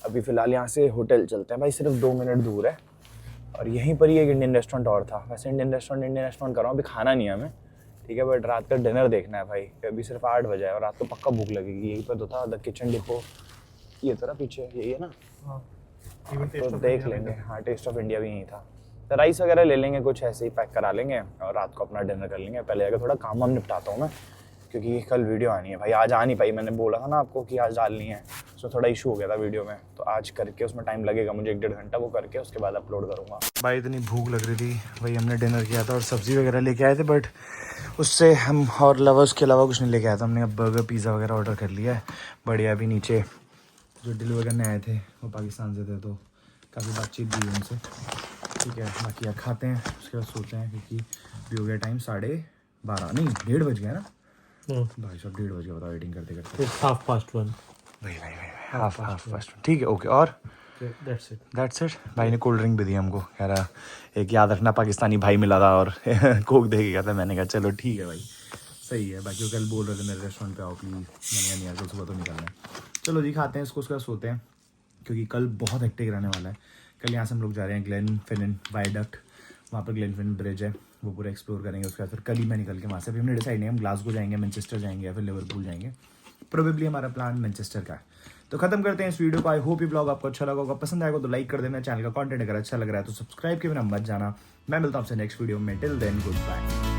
अभी फिलहाल यहाँ से होटल चलते हैं भाई, सिर्फ 2 मिनट दूर है, और यहीं पर ही एक इंडियन रेस्टोरेंट और था। वैसे इंडियन रेस्टोरेंट कर रहा हूँ, अभी खाना नहीं है हमें, ठीक है, बट रात का डिनर देखना है भाई। अभी सिर्फ 8 बजे है और रात को पक्का भूख लगेगी। यहीं पर तो था द किचन डिपो, ये तो ना पीछे यही है ना, तो देख लेंगे। हाँ टेस्ट ऑफ इंडिया भी यहीं था। तो राइस वगैरह ले लेंगे, कुछ ऐसे ही पैक करा लेंगे और रात को अपना डिनर कर लेंगे। पहले जाकर थोड़ा काम वाम निपटाता हूँ मैं, क्योंकि कल वीडियो आनी है भाई। आज आ नहीं पाई, मैंने बोला था ना आपको कि आज डालनी है, तो थोड़ा इशू हो गया था वीडियो में, तो आज करके उसमें टाइम लगेगा मुझे 1-1.5 घंटा, वो करके उसके बाद अपलोड करूँगा। भाई इतनी भूख लग रही थी, भाई हमने डिनर किया था और सब्ज़ी वगैरह लेके आए थे, बट उससे हम और उसके अलावा कुछ नहीं लेके आया था। हमने अब बर्गर पिज़्ज़ा वगैरह ऑर्डर कर लिया है। बढ़िया, अभी नीचे जो डिलीवर करने आए थे वो पाकिस्तान से थे, तो काफ़ी बातचीत दी उनसे, ठीक है। बाकी यार खाते हैं, उसके बाद सोते हैं, क्योंकि भी हो गया टाइम 12:30 नहीं 1:30 बज गया ना भाई साहब, 1:30 बज गया, बताओ एडिटिंग करते करते। 1:30 भाई हाफ पास्ट, ठीक है ओके। और दैट्स इट। भाई ने कोल्ड ड्रिंक भी दी हमको, कह रहा एक याद रखना पाकिस्तानी भाई मिला था और कोक दे के गया था। मैंने कहा चलो ठीक है भाई, सही है। बाकी वो कल बोल रहे थे मेरे रेस्टोरेंट पे आओ प्लीज़, मैंने कहा नहीं यार कल सुबह तो निकलना है। चलो जी खाते हैं इसको, उसके बाद सोते हैं, क्योंकि कल बहुत हेक्टिक रहने वाला है। कल यहाँ से हम लोग जा रहे हैं ग्लेनफिनिन वायडक्ट, वहाँ पर ग्लेनफिनिन ब्रिज है, वो पूरा एक्सप्लोर करेंगे। उसके बाद फिर कल ही मैं निकल के वहाँ से, अभी हमने डिसाइड नहीं, हम ग्लासगो जाएंगे, मैनचेस्टर जाएंगे या फिर लिवरपूल जाएंगे। प्रोबेबली हमारा प्लान मैनचेस्टर का है। तो खत्म करते हैं इस वीडियो को। आई होप ये ब्लॉग आपको अच्छा लगा होगा, पसंद आएगा तो लाइक कर देना। चैनल का कंटेंट अगर अच्छा लग रहा है तो सब्सक्राइब के बिना मत जाना। मैं मिलता हूँ आपसे नेक्स्ट वीडियो में, टिल देन गुड बाय।